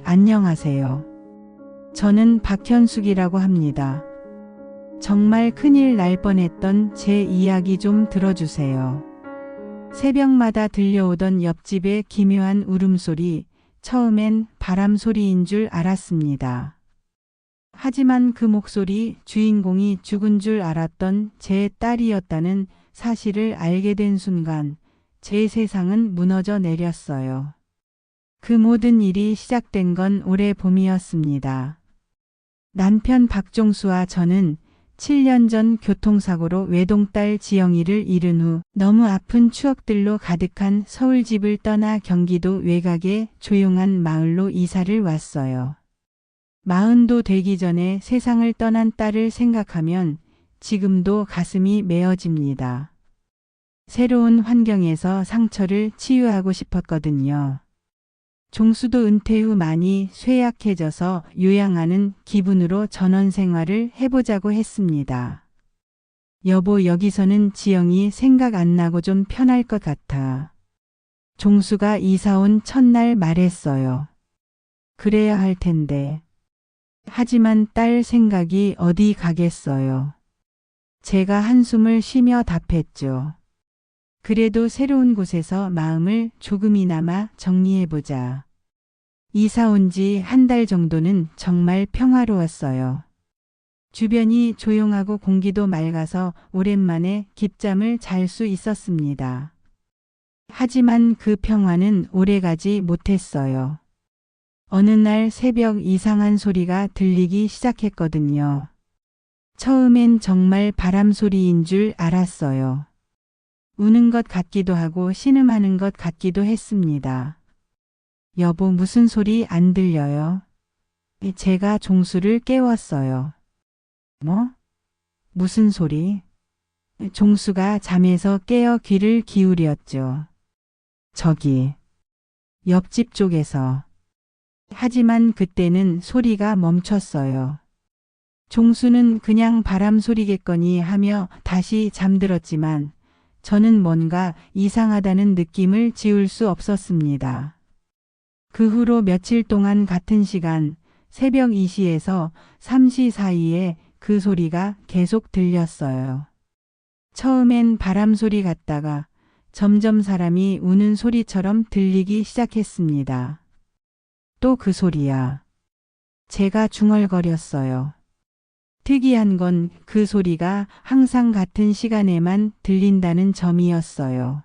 안녕하세요. 저는 박현숙이라고 합니다. 정말 큰일 날 뻔했던 제 이야기 좀 들어주세요. 새벽마다 들려오던 옆집의 기묘한 울음소리, 처음엔 바람 소리인 줄 알았습니다. 하지만 그 목소리, 주인공이 죽은 줄 알았던 제 딸이었다는 사실을 알게 된 순간 제 세상은 무너져 내렸어요. 그 모든 일이 시작된 건 올해 봄이었습니다. 남편 박종수와 저는 7년 전 교통사고로 외동딸 지영이를 잃은 후 너무 아픈 추억들로 가득한 서울집을 떠나 경기도 외곽의 조용한 마을로 이사를 왔어요. 40도 되기 전에 세상을 떠난 딸을 생각하면 지금도 가슴이 메어집니다. 새로운 환경에서 상처를 치유하고 싶었거든요. 종수도 은퇴 후 많이 쇠약해져서 요양하는 기분으로 전원 생활을 해보자고 했습니다. 여보, 여기서는 지영이 생각 안 나고 좀 편할 것 같아. 종수가 이사 온 첫날 말했어요. 그래야 할 텐데. 하지만 딸 생각이 어디 가겠어요. 제가 한숨을 쉬며 답했죠. 그래도 새로운 곳에서 마음을 조금이나마 정리해보자. 이사 온 지 한 달 정도는 정말 평화로웠어요. 주변이 조용하고 공기도 맑아서 오랜만에 깊잠을 잘 수 있었습니다. 하지만 그 평화는 오래가지 못했어요. 어느 날 새벽 이상한 소리가 들리기 시작했거든요. 처음엔 정말 바람 소리인 줄 알았어요. 우는 것 같기도 하고 신음하는 것 같기도 했습니다. 여보, 무슨 소리 안 들려요? 제가 종수를 깨웠어요. 뭐? 무슨 소리? 종수가 잠에서 깨어 귀를 기울였죠. 저기, 옆집 쪽에서. 하지만 그때는 소리가 멈췄어요. 종수는 그냥 바람 소리겠거니 하며 다시 잠들었지만 저는 뭔가 이상하다는 느낌을 지울 수 없었습니다. 그 후로 며칠 동안 같은 시간 새벽 2시에서 3시 사이에 그 소리가 계속 들렸어요. 처음엔 바람 소리 같다가 점점 사람이 우는 소리처럼 들리기 시작했습니다. 또 그 소리야. 제가 중얼거렸어요. 특이한 건 그 소리가 항상 같은 시간에만 들린다는 점이었어요.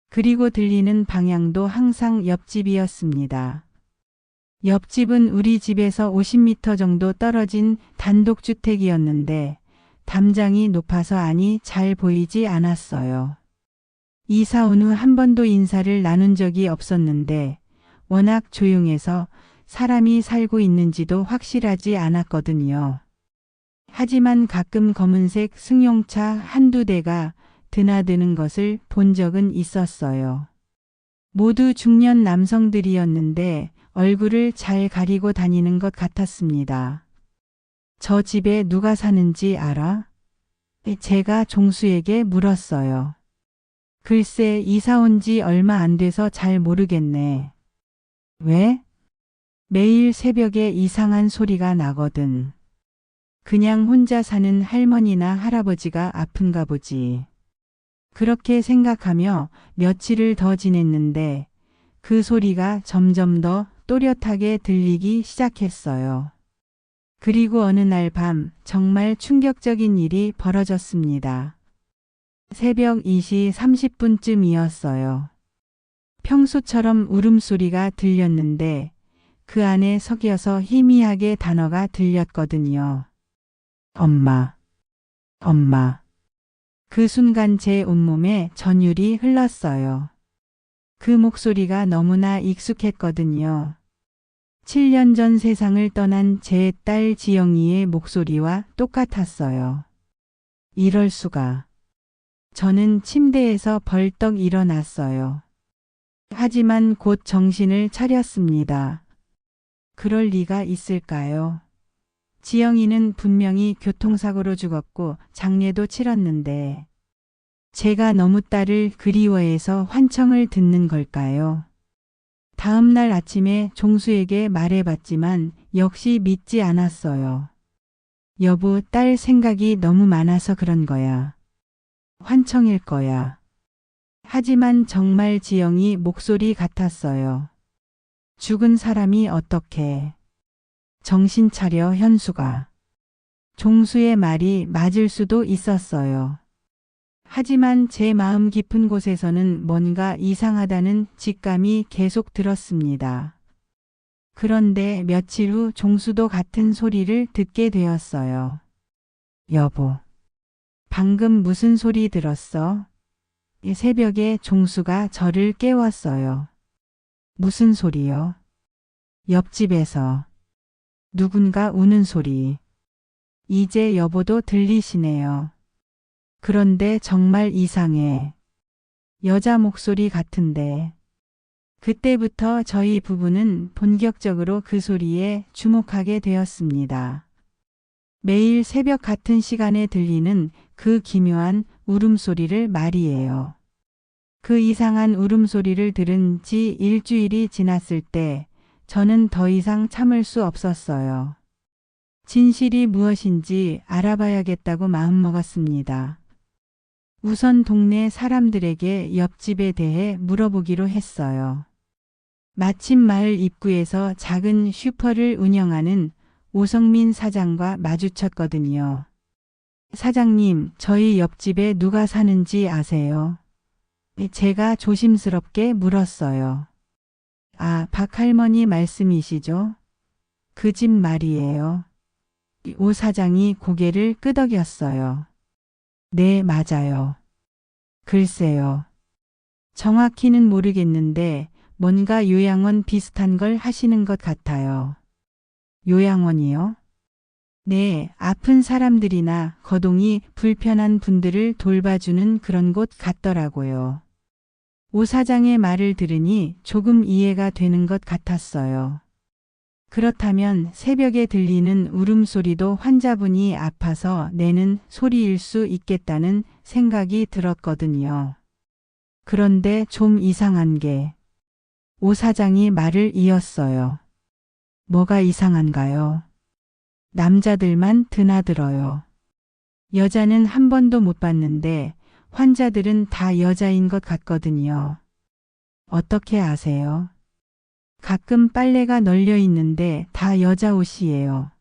그리고 들리는 방향도 항상 옆집이었습니다. 옆집은 우리 집에서 50m 정도 떨어진 단독주택이었는데 담장이 높아서 안이 잘 보이지 않았어요. 이사 온 후 한 번도 인사를 나눈 적이 없었는데 워낙 조용해서 사람이 살고 있는지도 확실하지 않았거든요. 하지만 가끔 검은색 승용차 한두 대가 드나드는 것을 본 적은 있었어요. 모두 중년 남성들이었는데 얼굴을 잘 가리고 다니는 것 같았습니다. 저 집에 누가 사는지 알아? 제가 종수에게 물었어요. 글쎄, 이사 온 지 얼마 안 돼서 잘 모르겠네. 왜? 매일 새벽에 이상한 소리가 나거든. 그냥 혼자 사는 할머니나 할아버지가 아픈가 보지. 그렇게 생각하며 며칠을 더 지냈는데 그 소리가 점점 더 또렷하게 들리기 시작했어요. 그리고 어느 날 밤 정말 충격적인 일이 벌어졌습니다. 새벽 2시 30분쯤이었어요. 평소처럼 울음소리가 들렸는데 그 안에 섞여서 희미하게 단어가 들렸거든요. 엄마, 엄마. 그 순간 제 온몸에 전율이 흘렀어요. 그 목소리가 너무나 익숙했거든요. 7년 전 세상을 떠난 제 딸 지영이의 목소리와 똑같았어요. 이럴 수가. 저는 침대에서 벌떡 일어났어요. 하지만 곧 정신을 차렸습니다. 그럴 리가 있을까요? 지영이는 분명히 교통사고로 죽었고 장례도 치렀는데 제가 너무 딸을 그리워해서 환청을 듣는 걸까요? 다음 날 아침에 종수에게 말해봤지만 역시 믿지 않았어요. 여보, 딸 생각이 너무 많아서 그런 거야. 환청일 거야. 하지만 정말 지영이 목소리 같았어요. 죽은 사람이 어떻게. 정신 차려, 현수가. 종수의 말이 맞을 수도 있었어요. 하지만 제 마음 깊은 곳에서는 뭔가 이상하다는 직감이 계속 들었습니다. 그런데 며칠 후 종수도 같은 소리를 듣게 되었어요. 여보, 방금 무슨 소리 들었어? 새벽에 종수가 저를 깨웠어요. 무슨 소리요? 옆집에서 누군가 우는 소리. 이제 여보도 들리시네요. 그런데 정말 이상해. 여자 목소리 같은데. 그때부터 저희 부부는 본격적으로 그 소리에 주목하게 되었습니다. 매일 새벽 같은 시간에 들리는 그 기묘한 울음소리를 말이에요. 그 이상한 울음소리를 들은 지 일주일이 지났을 때 저는 더 이상 참을 수 없었어요. 진실이 무엇인지 알아봐야겠다고 마음먹었습니다. 우선 동네 사람들에게 옆집에 대해 물어보기로 했어요. 마침 마을 입구에서 작은 슈퍼를 운영하는 오성민 사장과 마주쳤거든요. 사장님, 저희 옆집에 누가 사는지 아세요? 제가 조심스럽게 물었어요. 아, 박할머니 말씀이시죠? 그 집 말이에요. 오 사장이 고개를 끄덕였어요. 네, 맞아요. 글쎄요. 정확히는 모르겠는데 뭔가 요양원 비슷한 걸 하시는 것 같아요. 요양원이요? 네, 아픈 사람들이나 거동이 불편한 분들을 돌봐주는 그런 곳 같더라고요. 오 사장의 말을 들으니 조금 이해가 되는 것 같았어요. 그렇다면 새벽에 들리는 울음소리도 환자분이 아파서 내는 소리일 수 있겠다는 생각이 들었거든요. 그런데 좀 이상한 게 오 사장이 말을 이었어요. 뭐가 이상한가요? 남자들만 드나들어요. 여자는 한 번도 못 봤는데 환자들은 다 여자인 것 같거든요. 어떻게 아세요? 가끔 빨래가 널려 있는데 다 여자 옷이에요.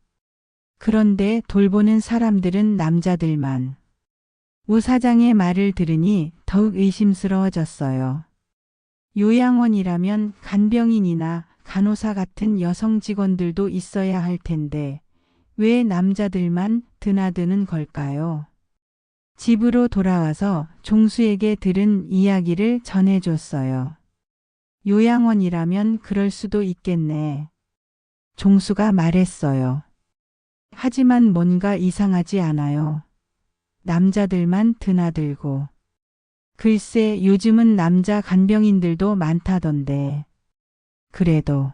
그런데 돌보는 사람들은 남자들만. 오 사장의 말을 들으니 더욱 의심스러워졌어요. 요양원이라면 간병인이나 간호사 같은 여성 직원들도 있어야 할 텐데 왜 남자들만 드나드는 걸까요? 집으로 돌아와서 종수에게 들은 이야기를 전해줬어요. 요양원이라면 그럴 수도 있겠네. 종수가 말했어요. 하지만 뭔가 이상하지 않아요. 남자들만 드나들고. 글쎄, 요즘은 남자 간병인들도 많다던데. 그래도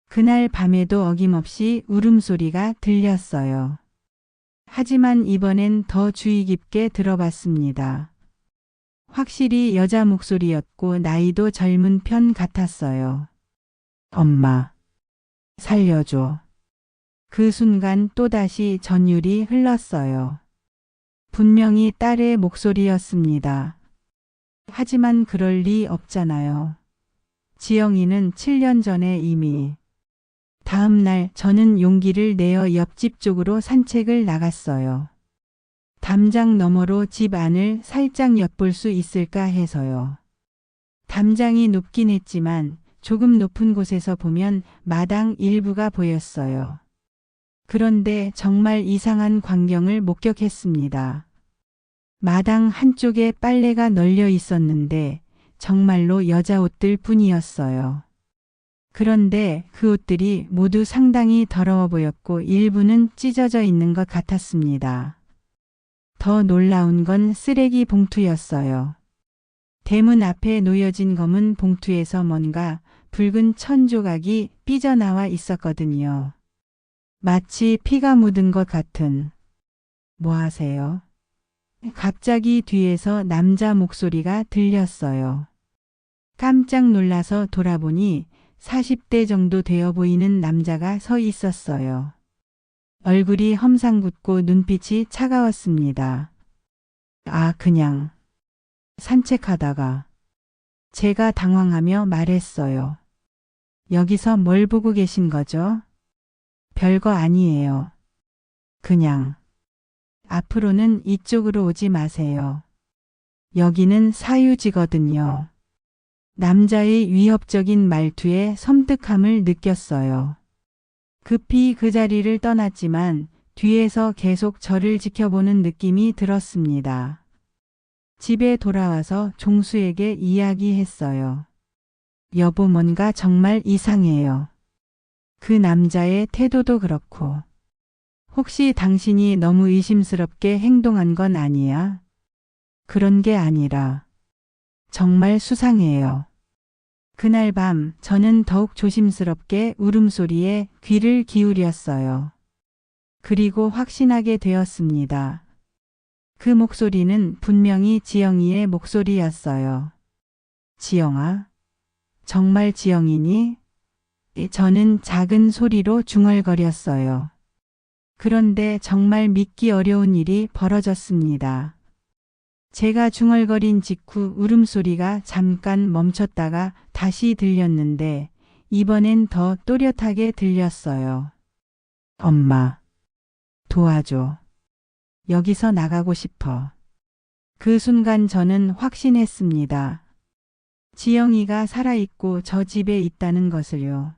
그날 밤에도 어김없이 울음소리가 들렸어요. 하지만 이번엔 더 주의 깊게 들어봤습니다. 확실히 여자 목소리였고 나이도 젊은 편 같았어요. 엄마, 살려줘. 그 순간 또다시 전율이 흘렀어요. 분명히 딸의 목소리였습니다. 하지만 그럴 리 없잖아요. 지영이는 7년 전에 이미. 다음 날 저는 용기를 내어 옆집 쪽으로 산책을 나갔어요. 담장 너머로 집 안을 살짝 엿볼 수 있을까 해서요. 담장이 높긴 했지만 조금 높은 곳에서 보면 마당 일부가 보였어요. 그런데 정말 이상한 광경을 목격했습니다. 마당 한쪽에 빨래가 널려 있었는데 정말로 여자 옷들 뿐이었어요. 그런데 그 옷들이 모두 상당히 더러워 보였고 일부는 찢어져 있는 것 같았습니다. 더 놀라운 건 쓰레기 봉투였어요. 대문 앞에 놓여진 검은 봉투에서 뭔가 붉은 천 조각이 삐져나와 있었거든요. 마치 피가 묻은 것 같은. 뭐 하세요? 갑자기 뒤에서 남자 목소리가 들렸어요. 깜짝 놀라서 돌아보니 40대 정도 되어 보이는 남자가 서 있었어요. 얼굴이 험상궂고 눈빛이 차가웠습니다. 그냥 산책하다가. 제가 당황하며 말했어요. 여기서 뭘 보고 계신 거죠? 별거 아니에요. 그냥. 앞으로는 이쪽으로 오지 마세요. 여기는 사유지거든요. 남자의 위협적인 말투에 섬뜩함을 느꼈어요. 급히 그 자리를 떠났지만 뒤에서 계속 저를 지켜보는 느낌이 들었습니다. 집에 돌아와서 종수에게 이야기했어요. 여보, 뭔가 정말 이상해요. 그 남자의 태도도 그렇고. 혹시 당신이 너무 의심스럽게 행동한 건 아니야? 그런 게 아니라 정말 수상해요. 그날 밤 저는 더욱 조심스럽게 울음소리에 귀를 기울였어요. 그리고 확신하게 되었습니다. 그 목소리는 분명히 지영이의 목소리였어요. 지영아? 정말 지영이니? 저는 작은 소리로 중얼거렸어요. 그런데 정말 믿기 어려운 일이 벌어졌습니다. 제가 중얼거린 직후 울음소리가 잠깐 멈췄다가 다시 들렸는데 이번엔 더 또렷하게 들렸어요. 엄마, 도와줘. 여기서 나가고 싶어. 그 순간 저는 확신했습니다. 지영이가 살아있고 저 집에 있다는 것을요.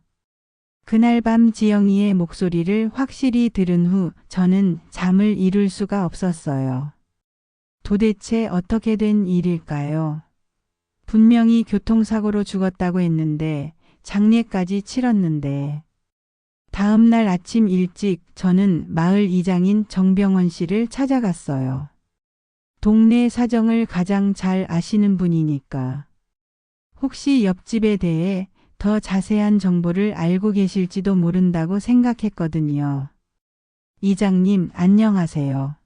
그날 밤 지영이의 목소리를 확실히 들은 후 저는 잠을 이룰 수가 없었어요. 도대체 어떻게 된 일일까요? 분명히 교통사고로 죽었다고 했는데 장례까지 치렀는데 다음 날 아침 일찍 저는 마을 이장인 정병원 씨를 찾아갔어요. 동네 사정을 가장 잘 아시는 분이니까. 혹시 옆집에 대해 더 자세한 정보를 알고 계실지도 모른다고 생각했거든요. 이장님, 안녕하세요.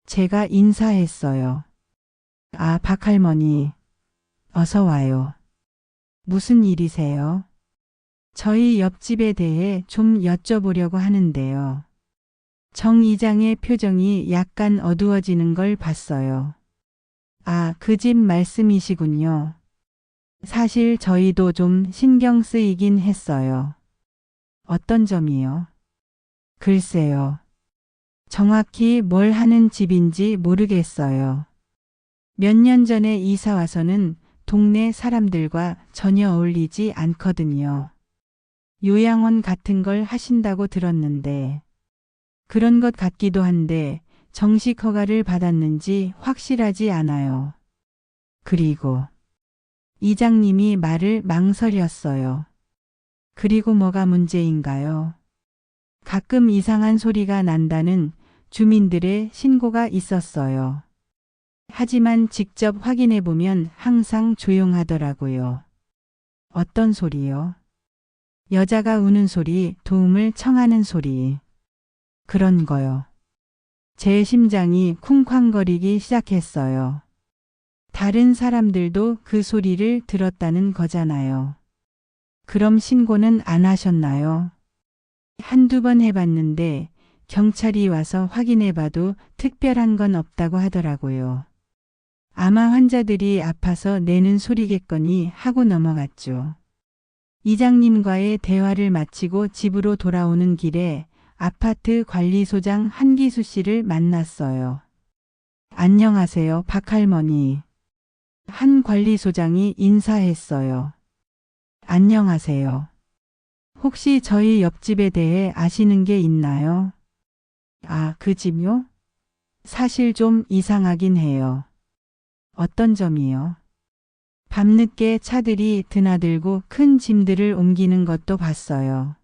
제가 인사했어요. 박할머니. 어서 와요. 무슨 일이세요? 저희 옆집에 대해 좀 여쭤보려고 하는데요. 정 이장의 표정이 약간 어두워지는 걸 봤어요. 그 집 말씀이시군요. 사실 저희도 좀 신경 쓰이긴 했어요. 어떤 점이요? 글쎄요. 정확히 뭘 하는 집인지 모르겠어요. 몇 년 전에 이사 와서는 동네 사람들과 전혀 어울리지 않거든요. 요양원 같은 걸 하신다고 들었는데 그런 것 같기도 한데 정식 허가를 받았는지 확실하지 않아요. 그리고 이장님이 말을 망설였어요. 그리고 뭐가 문제인가요? 가끔 이상한 소리가 난다는 주민들의 신고가 있었어요. 하지만 직접 확인해 보면 항상 조용하더라고요. 어떤 소리요? 여자가 우는 소리, 도움을 청하는 소리. 그런 거요. 제 심장이 쿵쾅거리기 시작했어요. 다른 사람들도 그 소리를 들었다는 거잖아요. 그럼 신고는 안 하셨나요? 한두 번 해봤는데 경찰이 와서 확인해봐도 특별한 건 없다고 하더라고요. 아마 환자들이 아파서 내는 소리겠거니 하고 넘어갔죠. 이장님과의 대화를 마치고 집으로 돌아오는 길에 아파트 관리소장 한기수 씨를 만났어요. 안녕하세요, 박할머니. 한 관리소장이 인사했어요. 안녕하세요. 혹시 저희 옆집에 대해 아시는 게 있나요? 그 집요? 사실 좀 이상하긴 해요. 어떤 점이요? 밤늦게 차들이 드나들고 큰 짐들을 옮기는 것도 봤어요.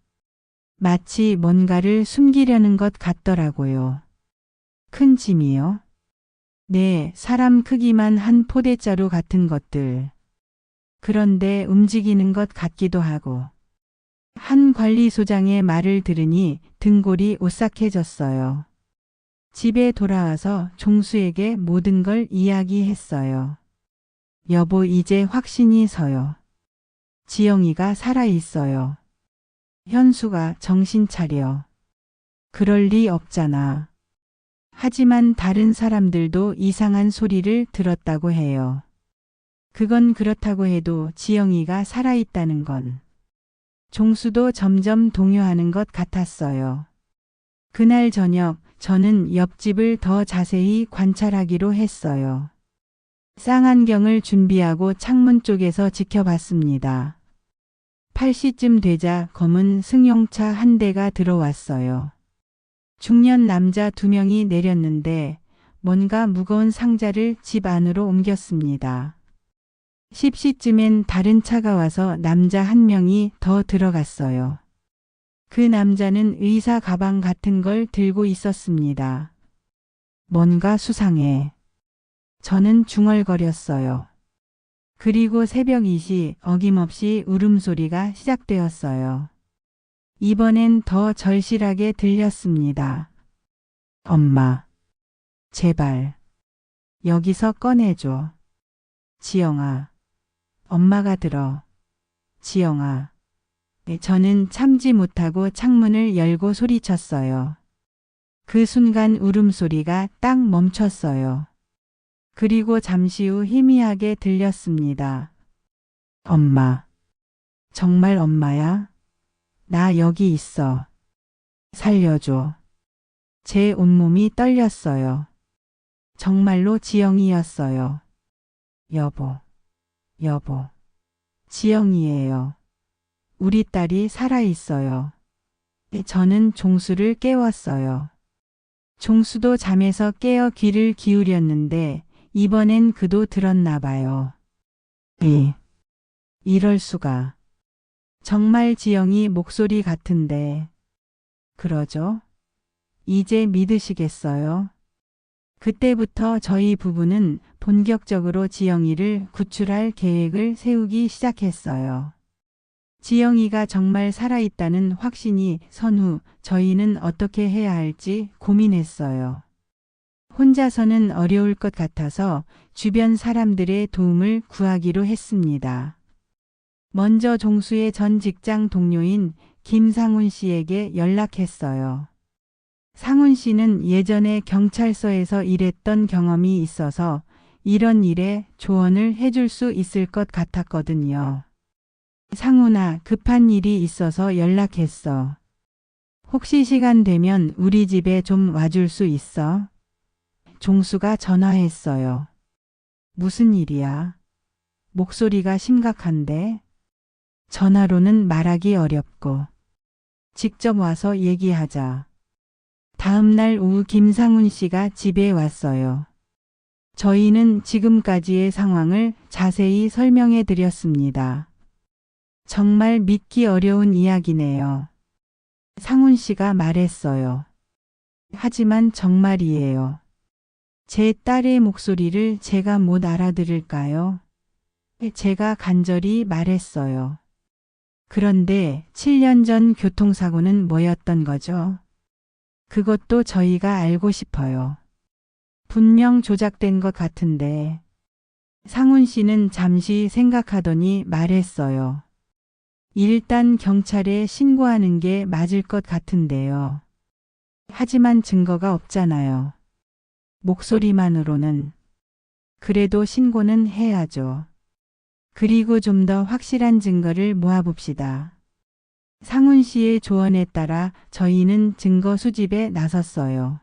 마치 뭔가를 숨기려는 것 같더라고요. 큰 짐이요? 네, 사람 크기만 한 포대자루 같은 것들. 그런데 움직이는 것 같기도 하고. 한 관리소장의 말을 들으니 등골이 오싹해졌어요. 집에 돌아와서 종수에게 모든 걸 이야기했어요. 여보, 이제 확신이 서요. 지영이가 살아있어요. 현수가 정신 차려. 그럴 리 없잖아. 하지만 다른 사람들도 이상한 소리를 들었다고 해요. 그건 그렇다고 해도 지영이가 살아있다는 건 종수도 점점 동요하는 것 같았어요. 그날 저녁 저는 옆집을 더 자세히 관찰하기로 했어요. 쌍안경을 준비하고 창문 쪽에서 지켜봤습니다. 8시쯤 되자 검은 승용차 한 대가 들어왔어요. 중년 남자 2명이 내렸는데 뭔가 무거운 상자를 집 안으로 옮겼습니다. 10시쯤엔 다른 차가 와서 남자 1명이 더 들어갔어요. 그 남자는 의사 가방 같은 걸 들고 있었습니다. 뭔가 수상해. 저는 중얼거렸어요. 그리고 새벽 2시 어김없이 울음소리가 시작되었어요. 이번엔 더 절실하게 들렸습니다. 엄마, 제발, 여기서 꺼내줘. 지영아, 엄마가 들어. 지영아. 저는 참지 못하고 창문을 열고 소리쳤어요. 그 순간 울음소리가 딱 멈췄어요. 그리고 잠시 후 희미하게 들렸습니다. 엄마. 정말 엄마야? 나 여기 있어. 살려줘. 제 온몸이 떨렸어요. 정말로 지영이었어요. 여보. 지영이에요. 우리 딸이 살아있어요. 저는 종수를 깨웠어요. 종수도 잠에서 깨어 귀를 기울였는데 이번엔 그도 들었나 봐요. 이럴 수가. 정말 지영이 목소리 같은데. 그러죠? 이제 믿으시겠어요? 그때부터 저희 부부는 본격적으로 지영이를 구출할 계획을 세우기 시작했어요. 지영이가 정말 살아있다는 확신이 선 후 저희는 어떻게 해야 할지 고민했어요. 혼자서는 어려울 것 같아서 주변 사람들의 도움을 구하기로 했습니다. 먼저 종수의 전 직장 동료인 김상훈 씨에게 연락했어요. 상훈 씨는 예전에 경찰서에서 일했던 경험이 있어서 이런 일에 조언을 해줄 수 있을 것 같았거든요. 상훈아, 급한 일이 있어서 연락했어. 혹시 시간 되면 우리 집에 좀 와줄 수 있어? 종수가 전화했어요. 무슨 일이야? 목소리가 심각한데? 전화로는 말하기 어렵고. 직접 와서 얘기하자. 다음 날 오후 김상훈 씨가 집에 왔어요. 저희는 지금까지의 상황을 자세히 설명해 드렸습니다. 정말 믿기 어려운 이야기네요. 상훈 씨가 말했어요. 하지만 정말이에요. 제 딸의 목소리를 제가 못 알아들을까요? 제가 간절히 말했어요. 그런데 7년 전 교통사고는 뭐였던 거죠? 그것도 저희가 알고 싶어요. 분명 조작된 것 같은데. 상훈 씨는 잠시 생각하더니 말했어요. 일단 경찰에 신고하는 게 맞을 것 같은데요. 하지만 증거가 없잖아요. 목소리만으로는. 그래도 신고는 해야죠. 그리고 좀 더 확실한 증거를 모아봅시다. 상훈 씨의 조언에 따라 저희는 증거 수집에 나섰어요.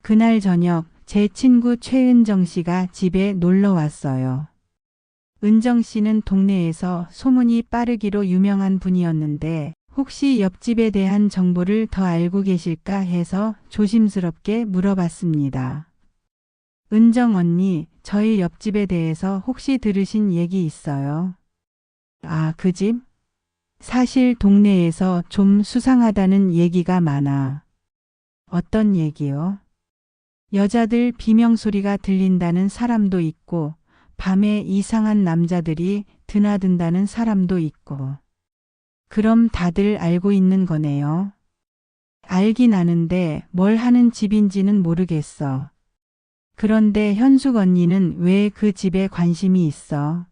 그날 저녁 제 친구 최은정 씨가 집에 놀러 왔어요. 은정 씨는 동네에서 소문이 빠르기로 유명한 분이었는데 혹시 옆집에 대한 정보를 더 알고 계실까 해서 조심스럽게 물어봤습니다. 은정 언니, 저희 옆집에 대해서 혹시 들으신 얘기 있어요? 아, 그 집? 사실 동네에서 좀 수상하다는 얘기가 많아. 어떤 얘기요? 여자들 비명소리가 들린다는 사람도 있고 밤에 이상한 남자들이 드나든다는 사람도 있고. 그럼 다들 알고 있는 거네요. 알긴 아는데 뭘 하는 집인지는 모르겠어. 그런데 현숙 언니는 왜 그 집에 관심이 있어?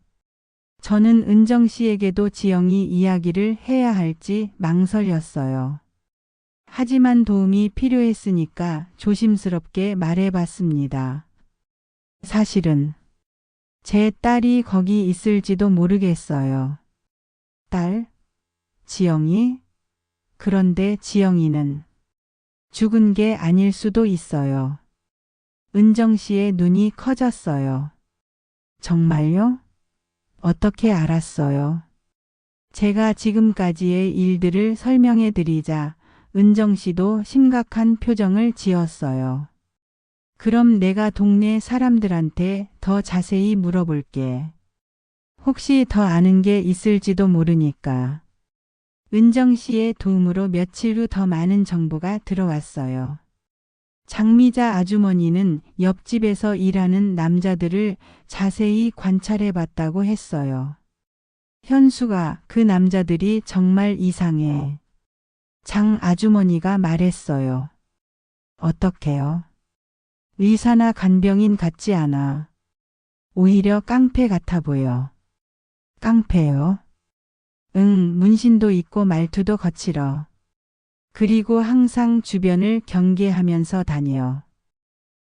저는 은정 씨에게도 지영이 이야기를 해야 할지 망설였어요. 하지만 도움이 필요했으니까 조심스럽게 말해봤습니다. 사실은 제 딸이 거기 있을지도 모르겠어요. 딸? 지영이? 그런데 지영이는 죽은 게 아닐 수도 있어요. 은정 씨의 눈이 커졌어요. 정말요? 어떻게 알았어요? 제가 지금까지의 일들을 설명해 드리자 은정 씨도 심각한 표정을 지었어요. 그럼 내가 동네 사람들한테 더 자세히 물어볼게. 혹시 더 아는 게 있을지도 모르니까. 은정 씨의 도움으로 며칠 후 더 많은 정보가 들어왔어요. 장미자 아주머니는 옆집에서 일하는 남자들을 자세히 관찰해 봤다고 했어요. 현수가 그 남자들이 정말 이상해. 장 아주머니가 말했어요. 어떻게요? 의사나 간병인 같지 않아. 오히려 깡패 같아 보여. 깡패요? 응, 문신도 있고 말투도 거칠어. 그리고 항상 주변을 경계하면서 다녀.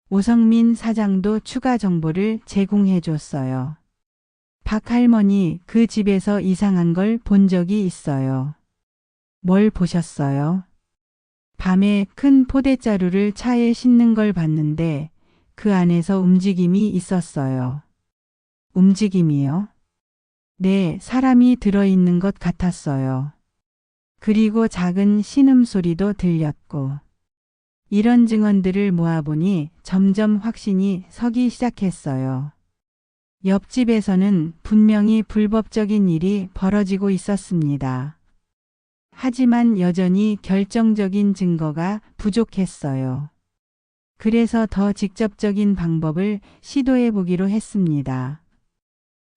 오성민 사장도 추가 정보를 제공해 줬어요. 박 할머니 그 집에서 이상한 걸 본 적이 있어요. 뭘 보셨어요? 밤에 큰 포대자루를 차에 싣는 걸 봤는데 그 안에서 움직임이 있었어요. 움직임이요? 네, 사람이 들어있는 것 같았어요. 그리고 작은 신음소리도 들렸고. 이런 증언들을 모아보니 점점 확신이 서기 시작했어요. 옆집에서는 분명히 불법적인 일이 벌어지고 있었습니다. 하지만 여전히 결정적인 증거가 부족했어요. 그래서 더 직접적인 방법을 시도해 보기로 했습니다.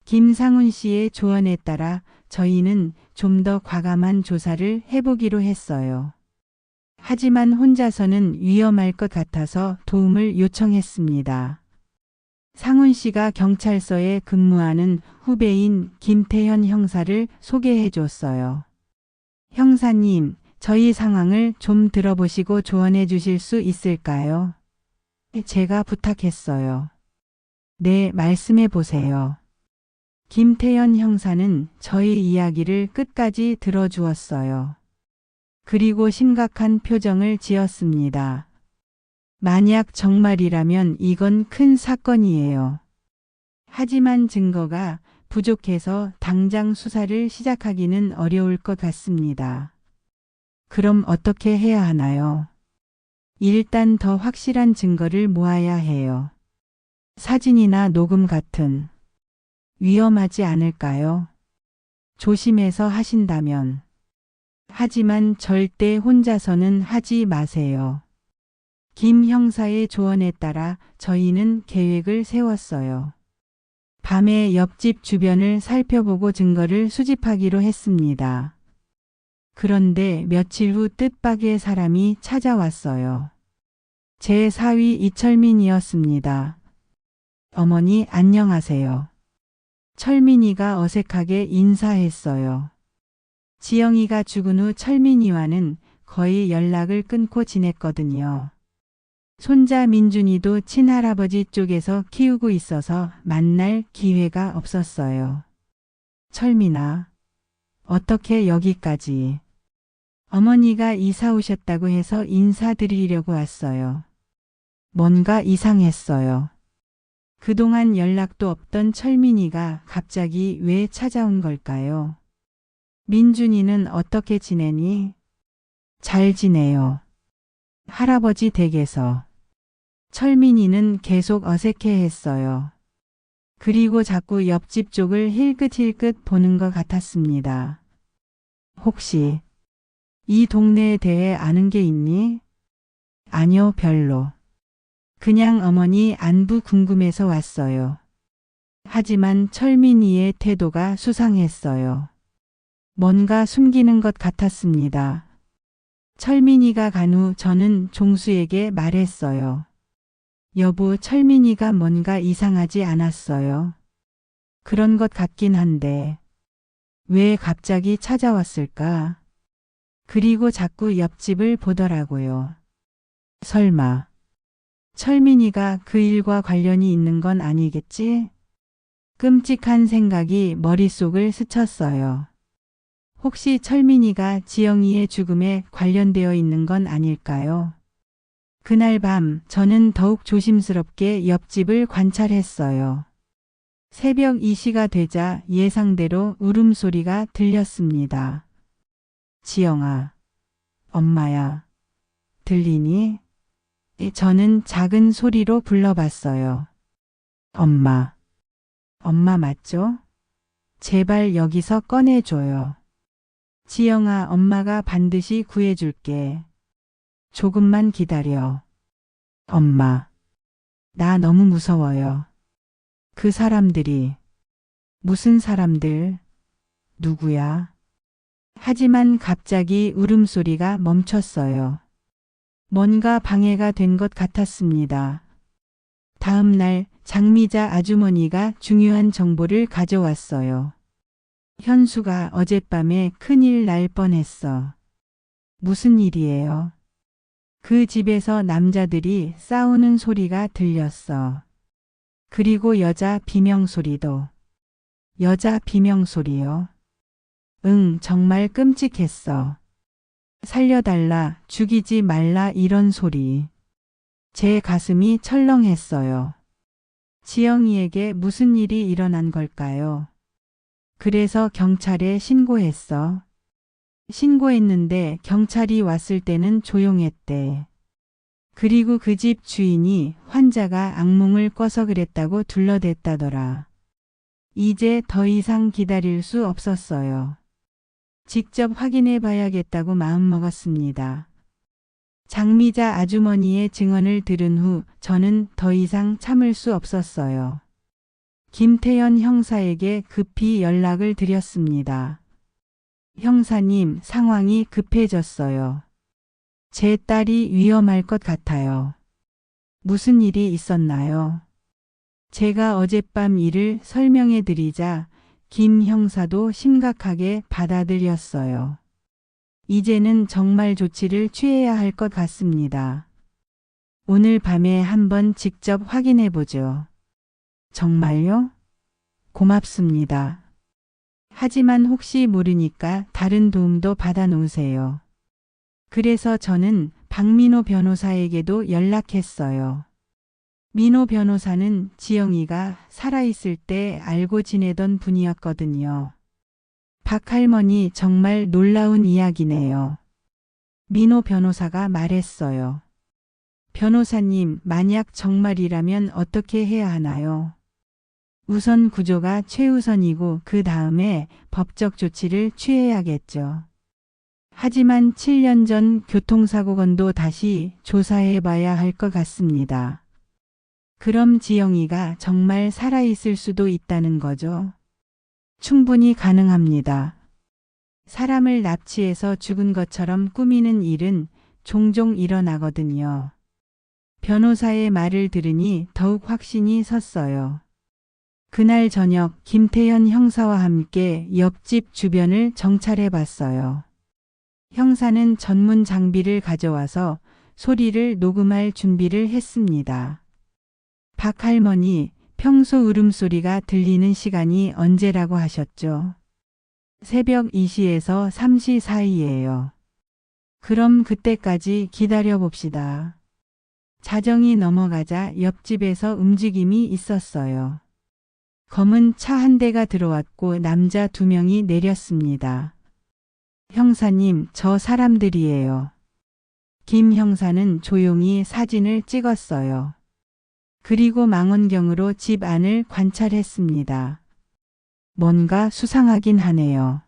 김상훈 씨의 조언에 따라 저희는 좀 더 과감한 조사를 해보기로 했어요. 하지만 혼자서는 위험할 것 같아서 도움을 요청했습니다. 상훈 씨가 경찰서에 근무하는 후배인 김태현 형사를 소개해 줬어요. 형사님, 저희 상황을 좀 들어보시고 조언해 주실 수 있을까요? 제가 부탁했어요. 네, 말씀해 보세요. 김태현 형사는 저희 이야기를 끝까지 들어주었어요. 그리고 심각한 표정을 지었습니다. 만약 정말이라면 이건 큰 사건이에요. 하지만 증거가 부족해서 당장 수사를 시작하기는 어려울 것 같습니다. 그럼 어떻게 해야 하나요? 일단 더 확실한 증거를 모아야 해요. 사진이나 녹음 같은. 위험하지 않을까요? 조심해서 하신다면. 하지만 절대 혼자서는 하지 마세요. 김 형사의 조언에 따라 저희는 계획을 세웠어요. 밤에 옆집 주변을 살펴보고 증거를 수집하기로 했습니다. 그런데 며칠 후 뜻밖의 사람이 찾아왔어요. 제 사위 이철민이었습니다. 어머니 안녕하세요. 철민이가 어색하게 인사했어요. 지영이가 죽은 후 철민이와는 거의 연락을 끊고 지냈거든요. 손자 민준이도 친할아버지 쪽에서 키우고 있어서 만날 기회가 없었어요. 철민아, 어떻게 여기까지? 어머니가 이사 오셨다고 해서 인사드리려고 왔어요. 뭔가 이상했어요. 그동안 연락도 없던 철민이가 갑자기 왜 찾아온 걸까요? 민준이는 어떻게 지내니? 잘 지내요. 할아버지 댁에서. 철민이는 계속 어색해했어요. 그리고 자꾸 옆집 쪽을 힐끗힐끗 보는 것 같았습니다. 혹시 이 동네에 대해 아는 게 있니? 아니요, 별로. 그냥 어머니 안부 궁금해서 왔어요. 하지만 철민이의 태도가 수상했어요. 뭔가 숨기는 것 같았습니다. 철민이가 간 후 저는 종수에게 말했어요. 여보, 철민이가 뭔가 이상하지 않았어요? 그런 것 같긴 한데 왜 갑자기 찾아왔을까? 그리고 자꾸 옆집을 보더라고요. 설마 철민이가 그 일과 관련이 있는 건 아니겠지? 끔찍한 생각이 머릿속을 스쳤어요. 혹시 철민이가 지영이의 죽음에 관련되어 있는 건 아닐까요? 그날 밤 저는 더욱 조심스럽게 옆집을 관찰했어요. 새벽 2시가 되자 예상대로 울음소리가 들렸습니다. 지영아, 엄마야, 들리니? 저는 작은 소리로 불러봤어요. 엄마, 엄마 맞죠? 제발 여기서 꺼내줘요. 지영아, 엄마가 반드시 구해줄게. 조금만 기다려. 엄마, 나 너무 무서워요. 그 사람들이, 무슨 사람들, 누구야? 하지만 갑자기 울음소리가 멈췄어요. 뭔가 방해가 된 것 같았습니다. 다음 날 장미자 아주머니가 중요한 정보를 가져왔어요. 현수가 어젯밤에 큰일 날 뻔했어. 무슨 일이에요? 그 집에서 남자들이 싸우는 소리가 들렸어. 그리고 여자 비명소리도. 여자 비명소리요? 응, 정말 끔찍했어. 살려달라, 죽이지 말라 이런 소리. 제 가슴이 철렁했어요. 지영이에게 무슨 일이 일어난 걸까요? 그래서 경찰에 신고했어. 신고했는데 경찰이 왔을 때는 조용했대. 그리고 그 집 주인이 환자가 악몽을 꿔서 그랬다고 둘러댔다더라. 이제 더 이상 기다릴 수 없었어요. 직접 확인해 봐야겠다고 마음먹었습니다. 장미자 아주머니의 증언을 들은 후 저는 더 이상 참을 수 없었어요. 김태현 형사에게 급히 연락을 드렸습니다. 형사님, 상황이 급해졌어요. 제 딸이 위험할 것 같아요. 무슨 일이 있었나요? 제가 어젯밤 일을 설명해 드리자 김 형사도 심각하게 받아들였어요. 이제는 정말 조치를 취해야 할 것 같습니다. 오늘 밤에 한번 직접 확인해 보죠. 정말요? 고맙습니다. 하지만 혹시 모르니까 다른 도움도 받아 놓으세요. 그래서 저는 박민호 변호사에게도 연락했어요. 민호 변호사는 지영이가 살아있을 때 알고 지내던 분이었거든요. 박할머니 정말 놀라운 이야기네요. 민호 변호사가 말했어요. 변호사님, 만약 정말이라면 어떻게 해야 하나요? 우선 구조가 최우선이고 그 다음에 법적 조치를 취해야겠죠. 하지만 7년 전 교통사고건도 다시 조사해 봐야 할 것 같습니다. 그럼 지영이가 정말 살아있을 수도 있다는 거죠? 충분히 가능합니다. 사람을 납치해서 죽은 것처럼 꾸미는 일은 종종 일어나거든요. 변호사의 말을 들으니 더욱 확신이 섰어요. 그날 저녁 김태현 형사와 함께 옆집 주변을 정찰해 봤어요. 형사는 전문 장비를 가져와서 소리를 녹음할 준비를 했습니다. 박할머니, 평소 울음소리가 들리는 시간이 언제라고 하셨죠? 새벽 2시에서 3시 사이예요. 그럼 그때까지 기다려 봅시다. 자정이 넘어가자 옆집에서 움직임이 있었어요. 검은 차 한 대가 들어왔고 남자 2명이 내렸습니다. 형사님, 저 사람들이에요. 김 형사는 조용히 사진을 찍었어요. 그리고 망원경으로 집 안을 관찰했습니다. 뭔가 수상하긴 하네요.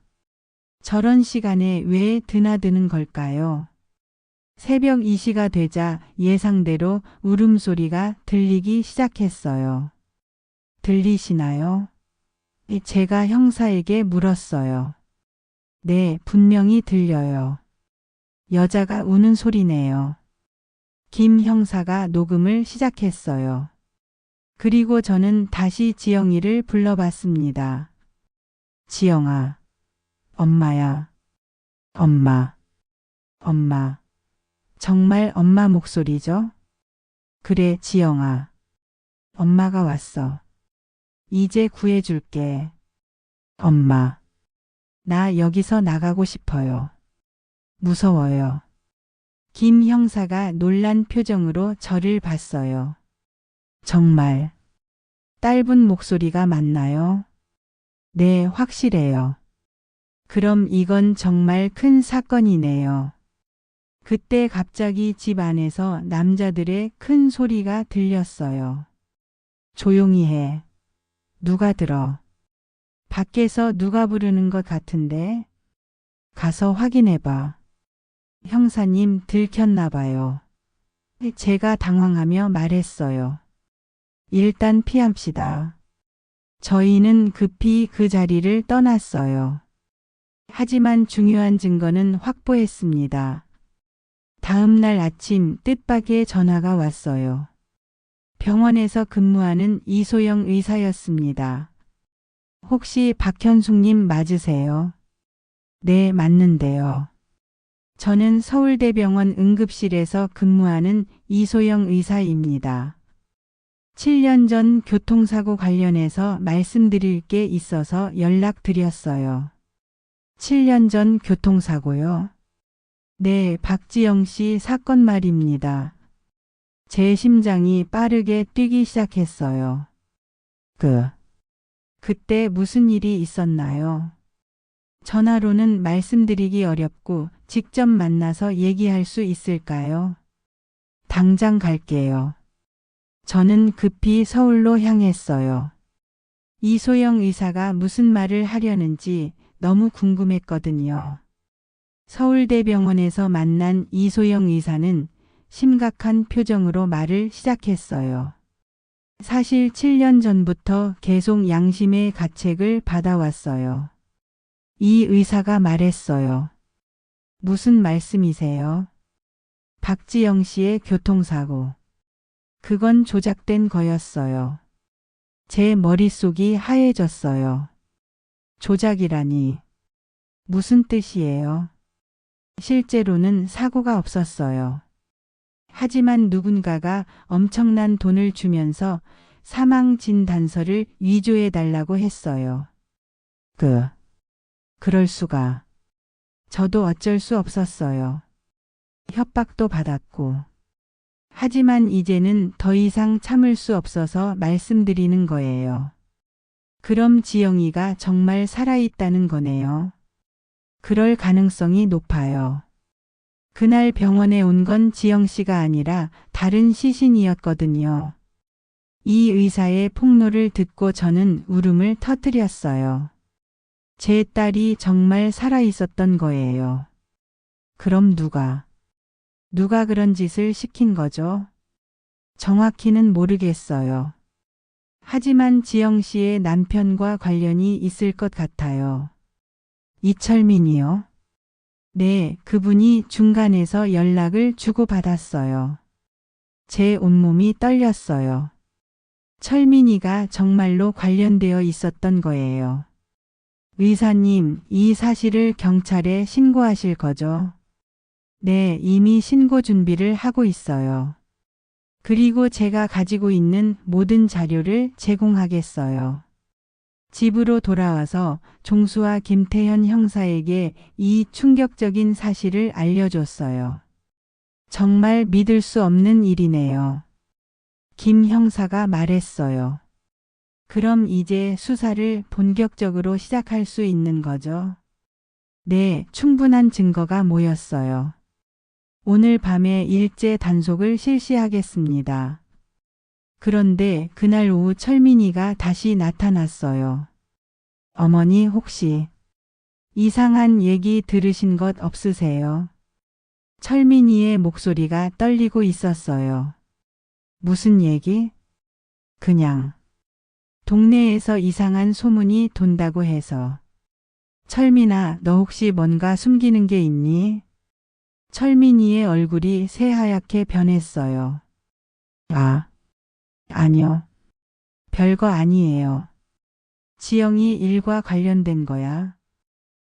저런 시간에 왜 드나드는 걸까요? 새벽 2시가 되자 예상대로 울음소리가 들리기 시작했어요. 들리시나요? 제가 형사에게 물었어요. 네, 분명히 들려요. 여자가 우는 소리네요. 김 형사가 녹음을 시작했어요. 그리고 저는 다시 지영이를 불러봤습니다. 지영아, 엄마야, 엄마, 엄마. 정말 엄마 목소리죠? 그래, 지영아. 엄마가 왔어. 이제 구해줄게. 엄마. 나 여기서 나가고 싶어요. 무서워요. 김 형사가 놀란 표정으로 저를 봤어요. 정말 짧은 목소리가 맞나요? 네, 확실해요. 그럼 이건 정말 큰 사건이네요. 그때 갑자기 집 안에서 남자들의 큰 소리가 들렸어요. 조용히 해. 누가 들어? 밖에서 누가 부르는 것 같은데? 가서 확인해봐. 형사님 들켰나 봐요. 제가 당황하며 말했어요. 일단 피합시다. 저희는 급히 그 자리를 떠났어요. 하지만 중요한 증거는 확보했습니다. 다음 날 아침 뜻밖의 전화가 왔어요. 병원에서 근무하는 이소영 의사였습니다. 혹시 박현숙님 맞으세요? 네, 맞는데요. 저는 서울대병원 응급실에서 근무하는 이소영 의사입니다. 7년 전 교통사고 관련해서 말씀드릴 게 있어서 연락드렸어요. 7년 전 교통사고요? 네, 박지영 씨 사건 말입니다. 제 심장이 빠르게 뛰기 시작했어요. 그때 무슨 일이 있었나요? 전화로는 말씀드리기 어렵고 직접 만나서 얘기할 수 있을까요? 당장 갈게요. 저는 급히 서울로 향했어요. 이소영 의사가 무슨 말을 하려는지 너무 궁금했거든요. 서울대병원에서 만난 이소영 의사는 심각한 표정으로 말을 시작했어요. 사실 7년 전부터 계속 양심의 가책을 받아왔어요. 이 의사가 말했어요. 무슨 말씀이세요? 박지영 씨의 교통사고. 그건 조작된 거였어요. 제 머릿속이 하얘졌어요. 조작이라니. 무슨 뜻이에요? 실제로는 사고가 없었어요. 하지만 누군가가 엄청난 돈을 주면서 사망 진단서를 위조해 달라고 했어요. 그럴 수가. 저도 어쩔 수 없었어요. 협박도 받았고. 하지만 이제는 더 이상 참을 수 없어서 말씀드리는 거예요. 그럼 지영이가 정말 살아있다는 거네요. 그럴 가능성이 높아요. 그날 병원에 온 건 지영 씨가 아니라 다른 시신이었거든요. 이 의사의 폭로를 듣고 저는 울음을 터뜨렸어요. 제 딸이 정말 살아있었던 거예요. 그럼 누가 그런 짓을 시킨 거죠? 정확히는 모르겠어요. 하지만 지영 씨의 남편과 관련이 있을 것 같아요. 이철민이요? 네, 그분이 중간에서 연락을 주고받았어요. 제 온몸이 떨렸어요. 철민이가 정말로 관련되어 있었던 거예요. 의사님, 이 사실을 경찰에 신고하실 거죠? 네, 이미 신고 준비를 하고 있어요. 그리고 제가 가지고 있는 모든 자료를 제공하겠어요. 집으로 돌아와서 종수와 김태현 형사에게 이 충격적인 사실을 알려줬어요. 정말 믿을 수 없는 일이네요. 김 형사가 말했어요. 그럼 이제 수사를 본격적으로 시작할 수 있는 거죠? 네, 충분한 증거가 모였어요. 오늘 밤에 일제 단속을 실시하겠습니다. 그런데 그날 오후 철민이가 다시 나타났어요. 어머니 혹시 이상한 얘기 들으신 것 없으세요? 철민이의 목소리가 떨리고 있었어요. 무슨 얘기? 그냥 동네에서 이상한 소문이 돈다고 해서. 철민아, 너 혹시 뭔가 숨기는 게 있니? 철민이의 얼굴이 새하얗게 변했어요. 아니요. 별거 아니에요. 지영이 일과 관련된 거야.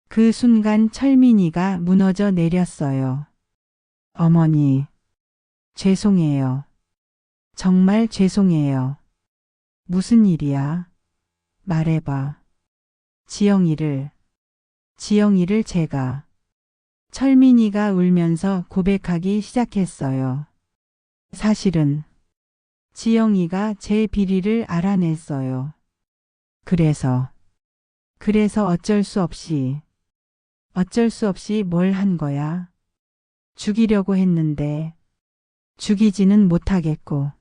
그 순간 철민이가 무너져 내렸어요. 어머니, 죄송해요. 정말 죄송해요. 무슨 일이야? 말해봐. 지영이를 제가. 철민이가 울면서 고백하기 시작했어요. 사실은 지영이가 제 비리를 알아냈어요. 그래서 어쩔 수 없이 뭘 한 거야? 죽이려고 했는데 죽이지는 못하겠고.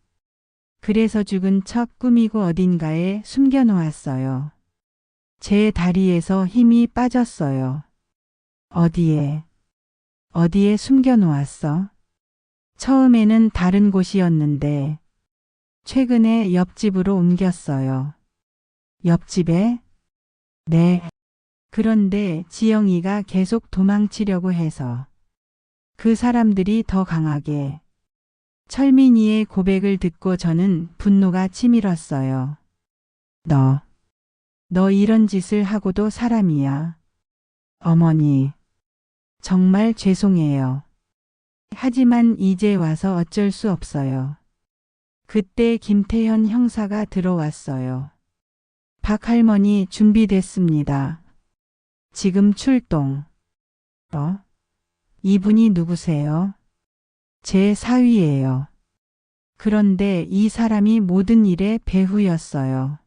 그래서 죽은 척 꾸미고 어딘가에 숨겨놓았어요. 제 다리에서 힘이 빠졌어요. 어디에 숨겨놓았어? 처음에는 다른 곳이었는데 최근에 옆집으로 옮겼어요. 옆집에? 네. 그런데 지영이가 계속 도망치려고 해서 그 사람들이 더 강하게. 철민이의 고백을 듣고 저는 분노가 치밀었어요. 너 이런 짓을 하고도 사람이야. 어머니, 정말 죄송해요. 하지만 이제 와서 어쩔 수 없어요. 그때 김태현 형사가 들어왔어요. 박 할머니 준비됐습니다. 지금 출동. 이분이 누구세요? 제 사위예요. 그런데 이 사람이 모든 일의 배후였어요.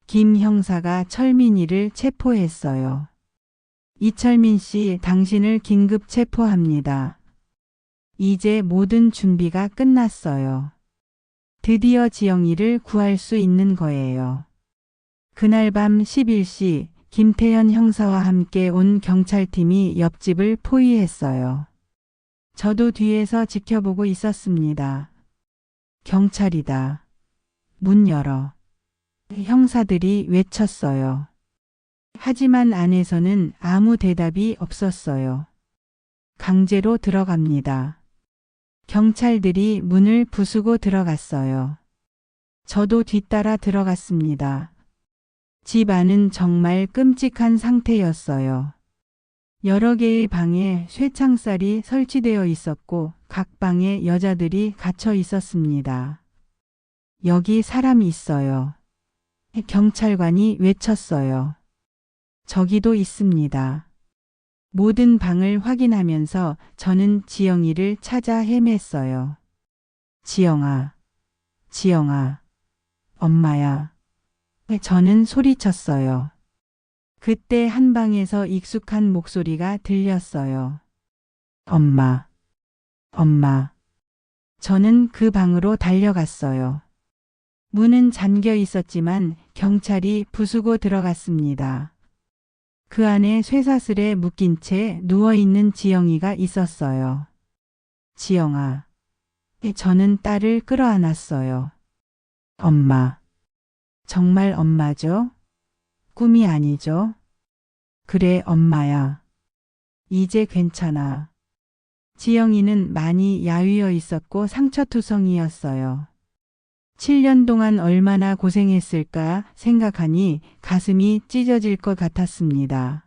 김 형사가 철민이를 체포했어요. 이철민 씨, 당신을 긴급 체포합니다. 이제 모든 준비가 끝났어요. 드디어 지영이를 구할 수 있는 거예요. 그날 밤 11시 김태현 형사와 함께 온 경찰팀이 옆집을 포위했어요. 저도 뒤에서 지켜보고 있었습니다. 경찰이다. 문 열어. 형사들이 외쳤어요. 하지만 안에서는 아무 대답이 없었어요. 강제로 들어갑니다. 경찰들이 문을 부수고 들어갔어요. 저도 뒤따라 들어갔습니다. 집 안은 정말 끔찍한 상태였어요. 여러 개의 방에 쇠창살이 설치되어 있었고 각 방에 여자들이 갇혀 있었습니다. 여기 사람이 있어요. 경찰관이 외쳤어요. 저기도 있습니다. 모든 방을 확인하면서 저는 지영이를 찾아 헤맸어요. 지영아, 엄마야. 저는 소리쳤어요. 그때 한 방에서 익숙한 목소리가 들렸어요. 엄마. 저는 그 방으로 달려갔어요. 문은 잠겨 있었지만 경찰이 부수고 들어갔습니다. 그 안에 쇠사슬에 묶인 채 누워있는 지영이가 있었어요. 지영아. 저는 딸을 끌어안았어요. 엄마. 정말 엄마죠? 꿈이 아니죠? 그래, 엄마야. 이제 괜찮아. 지영이는 많이 야위어 있었고 상처투성이었어요. 7년 동안 얼마나 고생했을까 생각하니 가슴이 찢어질 것 같았습니다.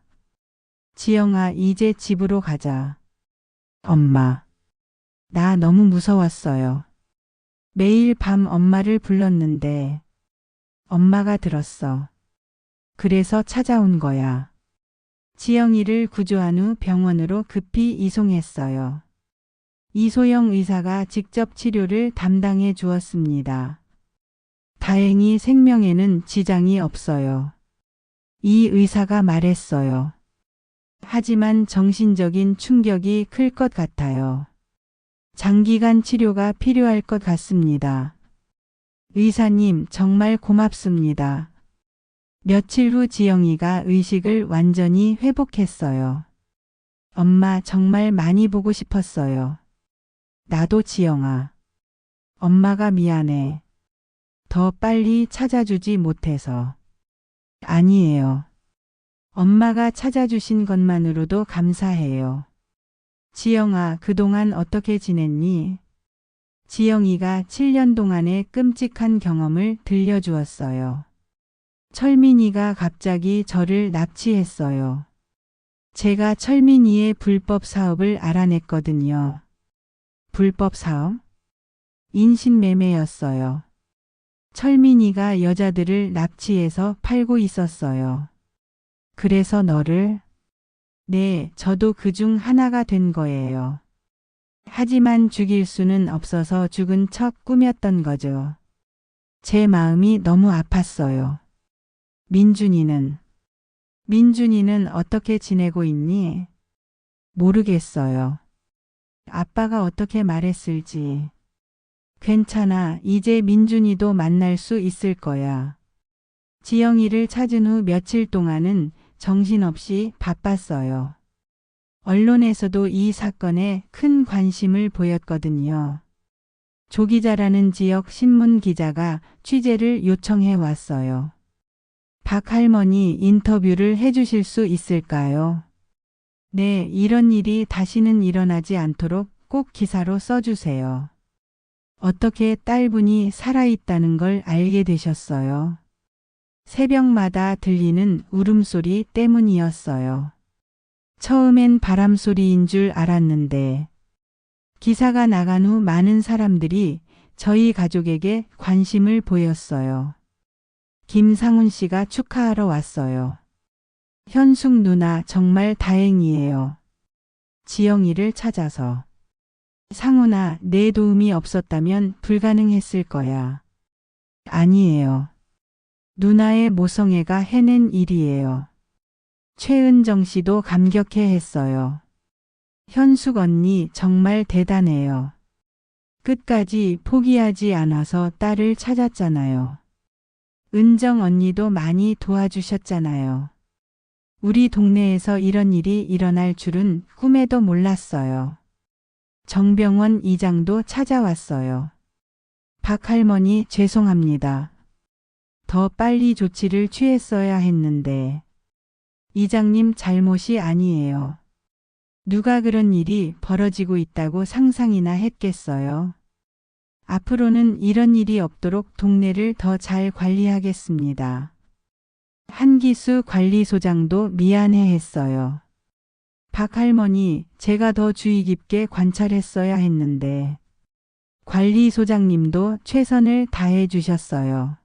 지영아, 이제 집으로 가자. 엄마. 나 너무 무서웠어요. 매일 밤 엄마를 불렀는데 엄마가 들었어. 그래서 찾아온 거야. 지영이를 구조한 후 병원으로 급히 이송했어요. 이소영 의사가 직접 치료를 담당해 주었습니다. 다행히 생명에는 지장이 없어요. 이 의사가 말했어요. 하지만 정신적인 충격이 클 것 같아요. 장기간 치료가 필요할 것 같습니다. 의사님, 정말 고맙습니다. 며칠 후 지영이가 의식을 완전히 회복했어요. 엄마, 정말 많이 보고 싶었어요. 나도 지영아. 엄마가 미안해. 더 빨리 찾아주지 못해서. 아니에요. 엄마가 찾아주신 것만으로도 감사해요. 지영아, 그동안 어떻게 지냈니? 지영이가 7년 동안의 끔찍한 경험을 들려주었어요. 철민이가 갑자기 저를 납치했어요. 제가 철민이의 불법 사업을 알아냈거든요. 불법 사업? 인신매매였어요. 철민이가 여자들을 납치해서 팔고 있었어요. 그래서 너를? 네, 저도 그중 하나가 된 거예요. 하지만 죽일 수는 없어서 죽은 척 꾸몄던 거죠. 제 마음이 너무 아팠어요. 민준이는 어떻게 지내고 있니? 모르겠어요. 아빠가 어떻게 말했을지. 괜찮아. 이제 민준이도 만날 수 있을 거야. 지영이를 찾은 후 며칠 동안은 정신없이 바빴어요. 언론에서도 이 사건에 큰 관심을 보였거든요. 조 기자라는 지역 신문 기자가 취재를 요청해 왔어요. 박 할머니 인터뷰를 해주실 수 있을까요? 네, 이런 일이 다시는 일어나지 않도록 꼭 기사로 써주세요. 어떻게 딸분이 살아있다는 걸 알게 되셨어요? 새벽마다 들리는 울음소리 때문이었어요. 처음엔 바람소리인 줄 알았는데 기사가 나간 후 많은 사람들이 저희 가족에게 관심을 보였어요. 김상훈 씨가 축하하러 왔어요. 현숙 누나 정말 다행이에요. 지영이를 찾아서. 상훈아, 내 도움이 없었다면 불가능했을 거야. 아니에요. 누나의 모성애가 해낸 일이에요. 최은정 씨도 감격해 했어요. 현숙 언니 정말 대단해요. 끝까지 포기하지 않아서 딸을 찾았잖아요. 은정 언니도 많이 도와주셨잖아요. 우리 동네에서 이런 일이 일어날 줄은 꿈에도 몰랐어요. 정병원 이장도 찾아왔어요. 박 할머니 죄송합니다. 더 빨리 조치를 취했어야 했는데. 이장님 잘못이 아니에요. 누가 그런 일이 벌어지고 있다고 상상이나 했겠어요. 앞으로는 이런 일이 없도록 동네를 더 잘 관리하겠습니다. 한기수 관리소장도 미안해 했어요. 박 할머니, 제가 더 주의 깊게 관찰했어야 했는데. 관리소장님도 최선을 다해 주셨어요.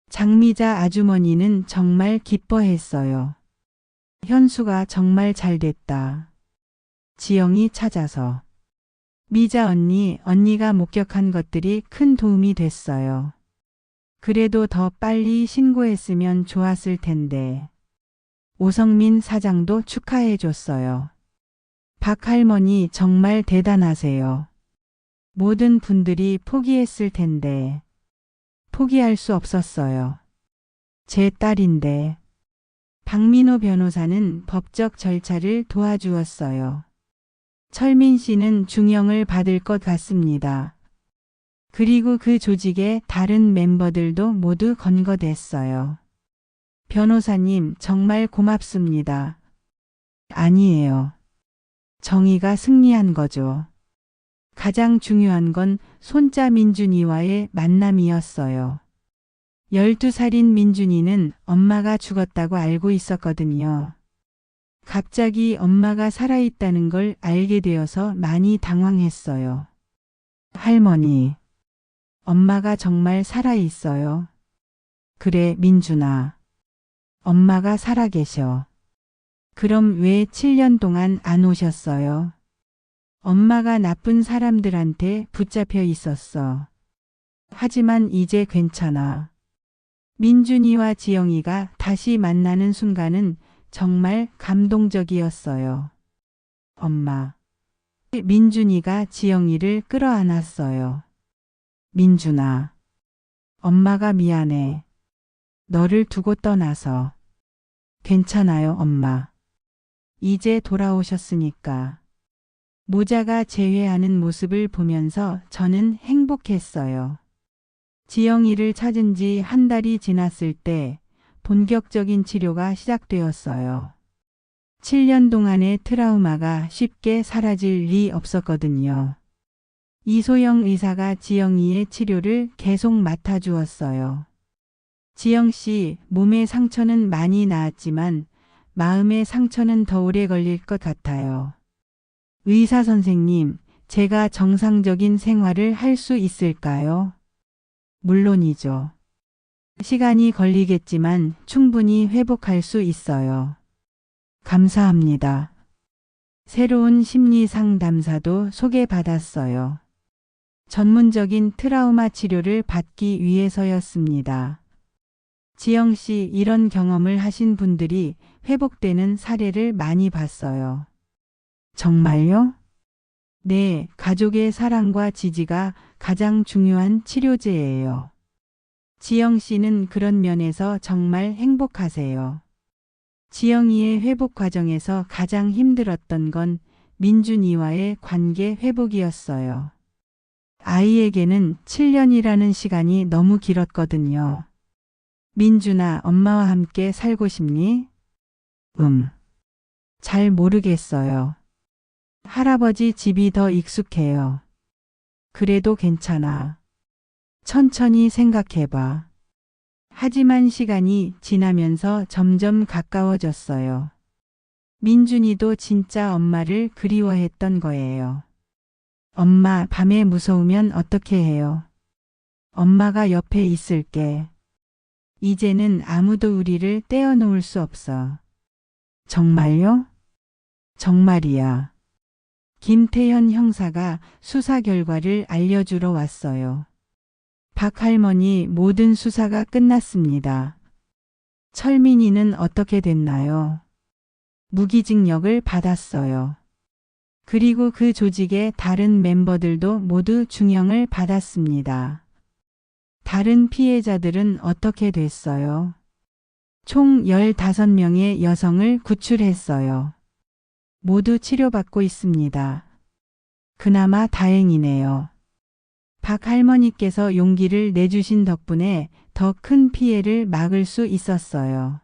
장미자 아주머니는 정말 기뻐했어요. 현수가 정말 잘 됐다. 지영이 찾아서. 미자 언니, 언니가 목격한 것들이 큰 도움이 됐어요. 그래도 더 빨리 신고했으면 좋았을 텐데. 오성민 사장도 축하해 줬어요. 박 할머니 정말 대단하세요. 모든 분들이 포기했을 텐데. 포기할 수 없었어요. 제 딸인데. 박민호 변호사는 법적 절차를 도와주었어요. 철민 씨는 중형을 받을 것 같습니다. 그리고 그 조직의 다른 멤버들도 모두 건거됐어요. 변호사님 정말 고맙습니다. 아니에요. 정의가 승리한 거죠. 가장 중요한 건 손자 민준이와의 만남이었어요. 12살인 민준이는 엄마가 죽었다고 알고 있었거든요. 갑자기 엄마가 살아있다는 걸 알게 되어서 많이 당황했어요. 할머니, 엄마가 정말 살아있어요. 그래, 민준아. 엄마가 살아계셔. 그럼 왜 7년 동안 안 오셨어요? 엄마가 나쁜 사람들한테 붙잡혀 있었어. 하지만 이제 괜찮아. 민준이와 지영이가 다시 만나는 순간은 정말 감동적이었어요. 엄마. 민준이가 지영이를 끌어안았어요. 민준아. 엄마가 미안해. 너를 두고 떠나서. 괜찮아요, 엄마. 이제 돌아오셨으니까. 모자가 재회하는 모습을 보면서 저는 행복했어요. 지영이를 찾은 지 한 달이 지났을 때 본격적인 치료가 시작되었어요. 7년 동안의 트라우마가 쉽게 사라질 리 없었거든요. 이소영 의사가 지영이의 치료를 계속 맡아주었어요. 지영 씨, 몸의 상처는 많이 나았지만 마음의 상처는 더 오래 걸릴 것 같아요. 의사 선생님, 제가 정상적인 생활을 할 수 있을까요? 물론이죠. 시간이 걸리겠지만 충분히 회복할 수 있어요. 감사합니다. 새로운 심리 상담사도 소개받았어요. 전문적인 트라우마 치료를 받기 위해서였습니다. 지영 씨, 이런 경험을 하신 분들이 회복되는 사례를 많이 봤어요. 정말요? 네, 가족의 사랑과 지지가 가장 중요한 치료제예요. 지영 씨는 그런 면에서 정말 행복하세요. 지영이의 회복 과정에서 가장 힘들었던 건 민준이와의 관계 회복이었어요. 아이에게는 7년이라는 시간이 너무 길었거든요. 민준아, 엄마와 함께 살고 싶니? 잘 모르겠어요. 할아버지 집이 더 익숙해요. 그래도 괜찮아. 천천히 생각해봐. 하지만 시간이 지나면서 점점 가까워졌어요. 민준이도 진짜 엄마를 그리워했던 거예요. 엄마, 밤에 무서우면 어떻게 해요? 엄마가 옆에 있을게. 이제는 아무도 우리를 떼어놓을 수 없어. 정말요? 정말이야. 김태현 형사가 수사 결과를 알려주러 왔어요. 박 할머니, 모든 수사가 끝났습니다. 철민이는 어떻게 됐나요? 무기징역을 받았어요. 그리고 그 조직의 다른 멤버들도 모두 중형을 받았습니다. 다른 피해자들은 어떻게 됐어요? 총 15명의 여성을 구출했어요. 모두 치료받고 있습니다. 그나마 다행이네요. 박 할머니께서 용기를 내주신 덕분에 더 큰 피해를 막을 수 있었어요.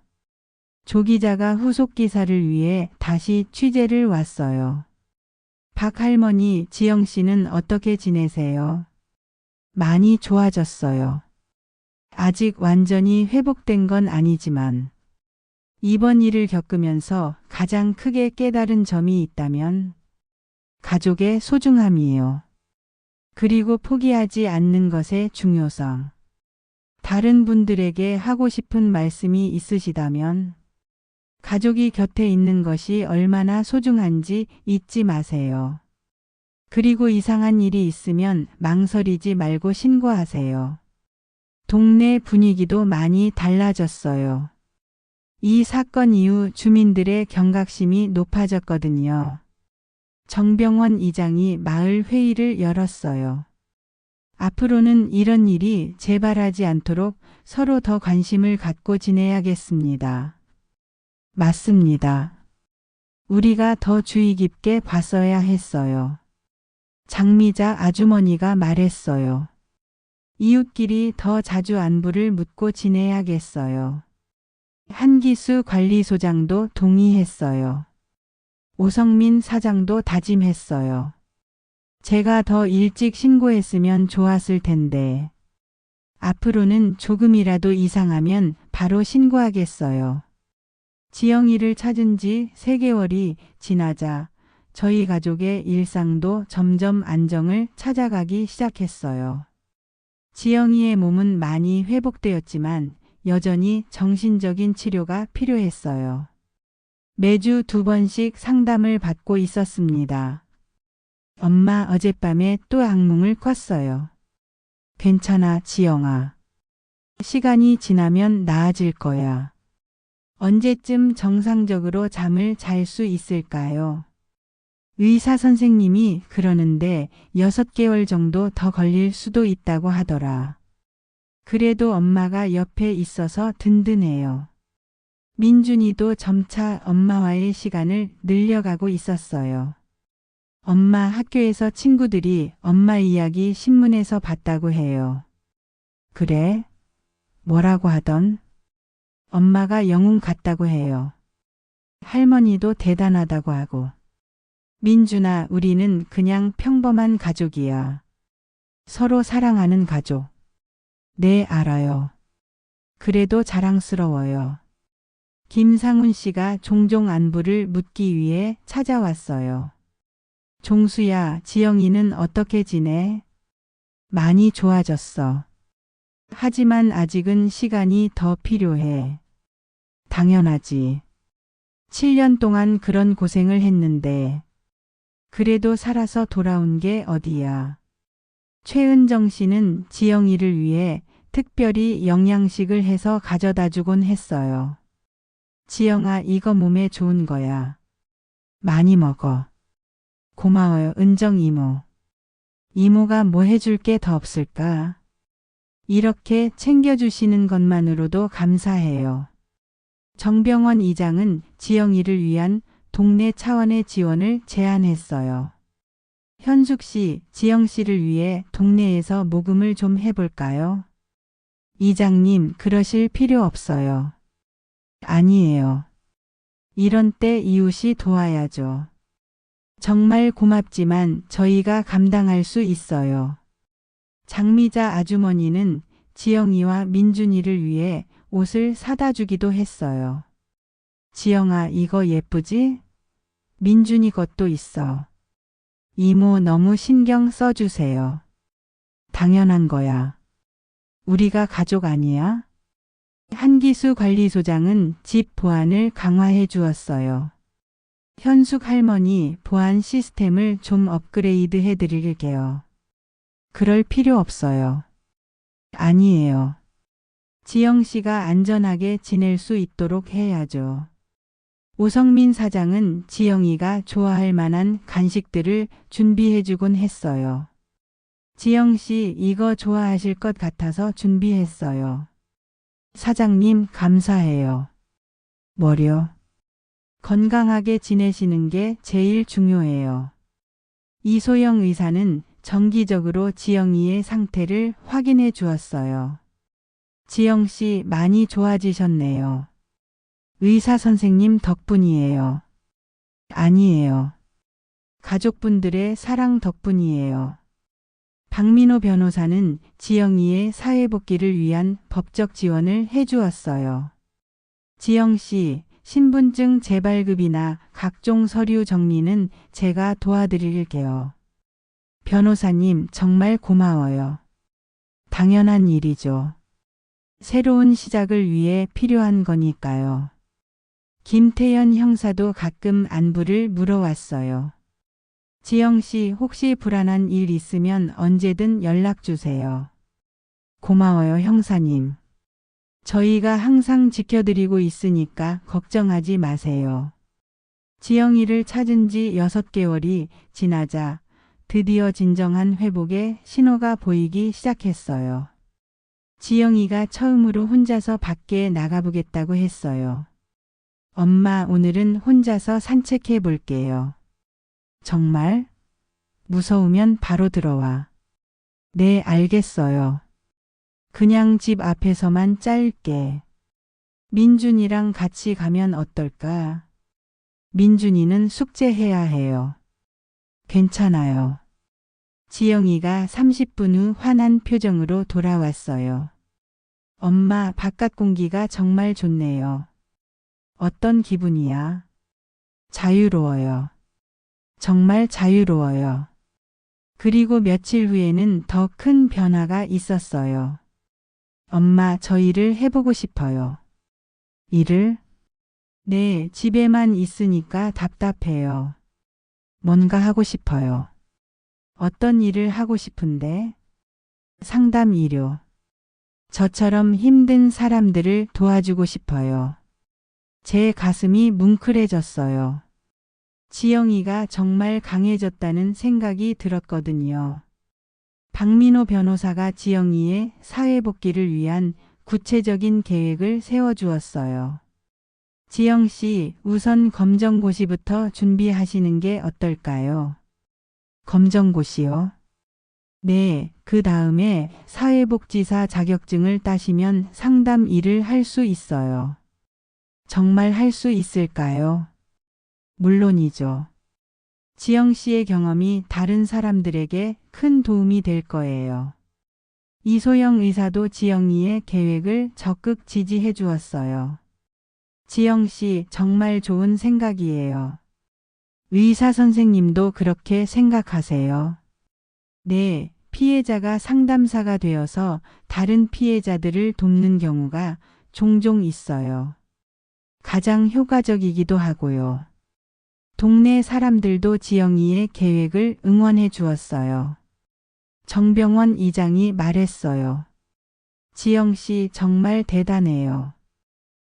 조 기자가 후속 기사를 위해 다시 취재를 왔어요. 박 할머니, 지영 씨는 어떻게 지내세요? 많이 좋아졌어요. 아직 완전히 회복된 건 아니지만 이번 일을 겪으면서 가장 크게 깨달은 점이 있다면 가족의 소중함이에요. 그리고 포기하지 않는 것의 중요성. 다른 분들에게 하고 싶은 말씀이 있으시다면 가족이 곁에 있는 것이 얼마나 소중한지 잊지 마세요. 그리고 이상한 일이 있으면 망설이지 말고 신고하세요. 동네 분위기도 많이 달라졌어요. 이 사건 이후 주민들의 경각심이 높아졌거든요. 정병원 이장이 마을 회의를 열었어요. 앞으로는 이런 일이 재발하지 않도록 서로 더 관심을 갖고 지내야겠습니다. 맞습니다. 우리가 더 주의 깊게 봤어야 했어요. 장미자 아주머니가 말했어요. 이웃끼리 더 자주 안부를 묻고 지내야겠어요. 한기수 관리소장도 동의했어요. 오성민 사장도 다짐했어요. 제가 더 일찍 신고했으면 좋았을 텐데. 앞으로는 조금이라도 이상하면 바로 신고하겠어요. 지영이를 찾은 지 3개월이 지나자 저희 가족의 일상도 점점 안정을 찾아가기 시작했어요. 지영이의 몸은 많이 회복되었지만 여전히 정신적인 치료가 필요했어요. 매주 2번씩 상담을 받고 있었습니다. 엄마, 어젯밤에 또 악몽을 꿨어요. 괜찮아, 지영아. 시간이 지나면 나아질 거야. 언제쯤 정상적으로 잠을 잘 수 있을까요? 의사 선생님이 그러는데 6개월 정도 더 걸릴 수도 있다고 하더라. 그래도 엄마가 옆에 있어서 든든해요. 민준이도 점차 엄마와의 시간을 늘려가고 있었어요. 엄마, 학교에서 친구들이 엄마 이야기 신문에서 봤다고 해요. 그래? 뭐라고 하던? 엄마가 영웅 같다고 해요. 할머니도 대단하다고 하고. 민준아, 우리는 그냥 평범한 가족이야. 서로 사랑하는 가족. 네, 알아요. 그래도 자랑스러워요. 김상훈 씨가 종종 안부를 묻기 위해 찾아왔어요. 종수야, 지영이는 어떻게 지내? 많이 좋아졌어. 하지만 아직은 시간이 더 필요해. 당연하지. 7년 동안 그런 고생을 했는데, 그래도 살아서 돌아온 게 어디야. 최은정 씨는 지영이를 위해 특별히 영양식을 해서 가져다 주곤 했어요. 지영아, 이거 몸에 좋은 거야. 많이 먹어. 고마워요, 은정 이모. 이모가 뭐 해줄 게 더 없을까? 이렇게 챙겨주시는 것만으로도 감사해요. 정병원 이장은 지영이를 위한 동네 차원의 지원을 제안했어요. 현숙 씨, 지영 씨를 위해 동네에서 모금을 좀 해볼까요? 이장님, 그러실 필요 없어요. 아니에요. 이런 때 이웃이 도와야죠. 정말 고맙지만 저희가 감당할 수 있어요. 장미자 아주머니는 지영이와 민준이를 위해 옷을 사다 주기도 했어요. 지영아, 이거 예쁘지? 민준이 것도 있어. 이모 너무 신경 써주세요. 당연한 거야. 우리가 가족 아니야? 한기수 관리소장은 집 보안을 강화해 주었어요. 현숙 할머니, 보안 시스템을 좀 업그레이드 해 드릴게요. 그럴 필요 없어요. 아니에요. 지영 씨가 안전하게 지낼 수 있도록 해야죠. 오성민 사장은 지영이가 좋아할 만한 간식들을 준비해 주곤 했어요. 지영 씨, 이거 좋아하실 것 같아서 준비했어요. 사장님, 감사해요. 뭐려? 건강하게 지내시는 게 제일 중요해요. 이소영 의사는 정기적으로 지영이의 상태를 확인해 주었어요. 지영 씨, 많이 좋아지셨네요. 의사 선생님 덕분이에요. 아니에요. 가족분들의 사랑 덕분이에요. 박민호 변호사는 지영이의 사회복귀를 위한 법적 지원을 해주었어요. 지영 씨, 신분증 재발급이나 각종 서류 정리는 제가 도와드릴게요. 변호사님, 정말 고마워요. 당연한 일이죠. 새로운 시작을 위해 필요한 거니까요. 김태연 형사도 가끔 안부를 물어왔어요. 지영 씨, 혹시 불안한 일 있으면 언제든 연락 주세요. 고마워요, 형사님. 저희가 항상 지켜드리고 있으니까 걱정하지 마세요. 지영이를 찾은 지 6개월이 지나자 드디어 진정한 회복의 신호가 보이기 시작했어요. 지영이가 처음으로 혼자서 밖에 나가보겠다고 했어요. 엄마, 오늘은 혼자서 산책해 볼게요. 정말? 무서우면 바로 들어와. 네, 알겠어요. 그냥 집 앞에서만 짧게. 민준이랑 같이 가면 어떨까? 민준이는 숙제해야 해요. 괜찮아요. 지영이가 30분 후 환한 표정으로 돌아왔어요. 엄마, 바깥 공기가 정말 좋네요. 어떤 기분이야? 자유로워요. 정말 자유로워요. 그리고 며칠 후에는 더 큰 변화가 있었어요. 엄마, 저 일을 해보고 싶어요. 일을? 네, 집에만 있으니까 답답해요. 뭔가 하고 싶어요. 어떤 일을 하고 싶은데? 상담 일요. 저처럼 힘든 사람들을 도와주고 싶어요. 제 가슴이 뭉클해졌어요. 지영이가 정말 강해졌다는 생각이 들었거든요. 박민호 변호사가 지영이의 사회복귀를 위한 구체적인 계획을 세워주었어요. 지영 씨, 우선 검정고시부터 준비하시는 게 어떨까요? 검정고시요? 네, 그 다음에 사회복지사 자격증을 따시면 상담 일을 할 수 있어요. 정말 할 수 있을까요? 물론이죠. 지영 씨의 경험이 다른 사람들에게 큰 도움이 될 거예요. 이소영 의사도 지영이의 계획을 적극 지지해 주었어요. 지영 씨 정말 좋은 생각이에요. 의사 선생님도 그렇게 생각하세요. 네, 피해자가 상담사가 되어서 다른 피해자들을 돕는 경우가 종종 있어요. 가장 효과적이기도 하고요. 동네 사람들도 지영이의 계획을 응원해 주었어요. 정병원 이장이 말했어요. 지영 씨 정말 대단해요.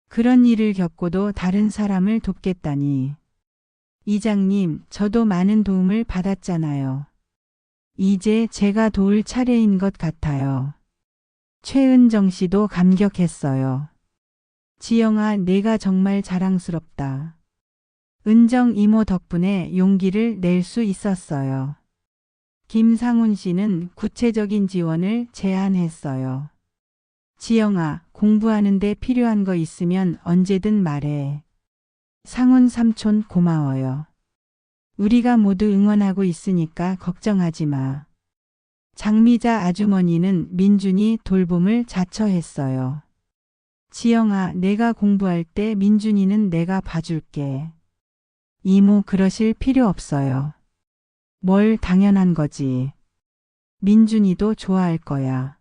그런 일을 겪고도 다른 사람을 돕겠다니. 이장님, 저도 많은 도움을 받았잖아요. 이제 제가 도울 차례인 것 같아요. 최은정 씨도 감격했어요. 지영아, 내가 정말 자랑스럽다. 은정 이모 덕분에 용기를 낼 수 있었어요. 김상훈 씨는 구체적인 지원을 제안했어요. 지영아, 공부하는데 필요한 거 있으면 언제든 말해. 상훈 삼촌 고마워요. 우리가 모두 응원하고 있으니까 걱정하지 마. 장미자 아주머니는 민준이 돌봄을 자처했어요. 지영아, 내가 공부할 때 민준이는 내가 봐줄게. 이모 그러실 필요 없어요. 뭘 당연한 거지. 민준이도 좋아할 거야.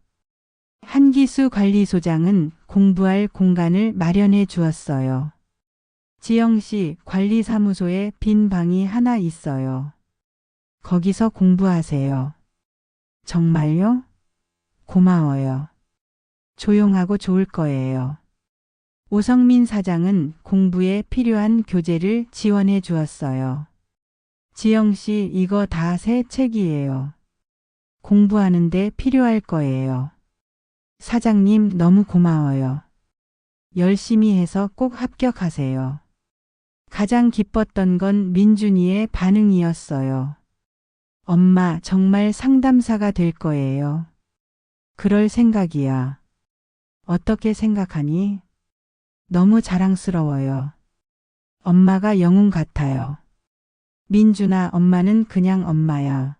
한기수 관리소장은 공부할 공간을 마련해 주었어요. 지영 씨, 관리사무소에 빈 방이 하나 있어요. 거기서 공부하세요. 정말요? 고마워요. 조용하고 좋을 거예요. 오성민 사장은 공부에 필요한 교재를 지원해 주었어요. 지영 씨, 이거 다 새 책이에요. 공부하는데 필요할 거예요. 사장님, 너무 고마워요. 열심히 해서 꼭 합격하세요. 가장 기뻤던 건 민준이의 반응이었어요. 엄마, 정말 상담사가 될 거예요. 그럴 생각이야. 어떻게 생각하니? 너무 자랑스러워요. 엄마가 영웅 같아요. 민준아, 엄마는 그냥 엄마야.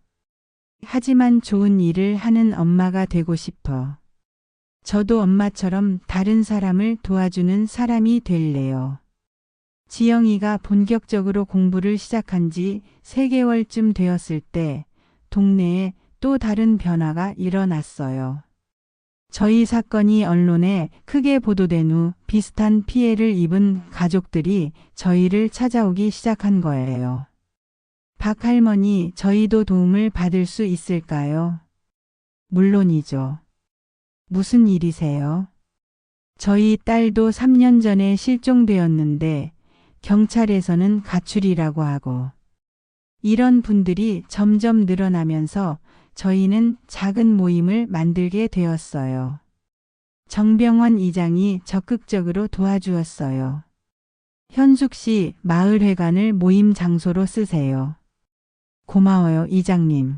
하지만 좋은 일을 하는 엄마가 되고 싶어. 저도 엄마처럼 다른 사람을 도와주는 사람이 될래요. 지영이가 본격적으로 공부를 시작한 지 3개월쯤 되었을 때 동네에 또 다른 변화가 일어났어요. 저희 사건이 언론에 크게 보도된 후 비슷한 피해를 입은 가족들이 저희를 찾아오기 시작한 거예요. 박 할머니, 저희도 도움을 받을 수 있을까요? 물론이죠. 무슨 일이세요? 저희 딸도 3년 전에 실종되었는데 경찰에서는 가출이라고 하고. 이런 분들이 점점 늘어나면서 저희는 작은 모임을 만들게 되었어요. 정병원 이장이 적극적으로 도와주었어요. 현숙 씨, 마을회관을 모임 장소로 쓰세요. 고마워요, 이장님.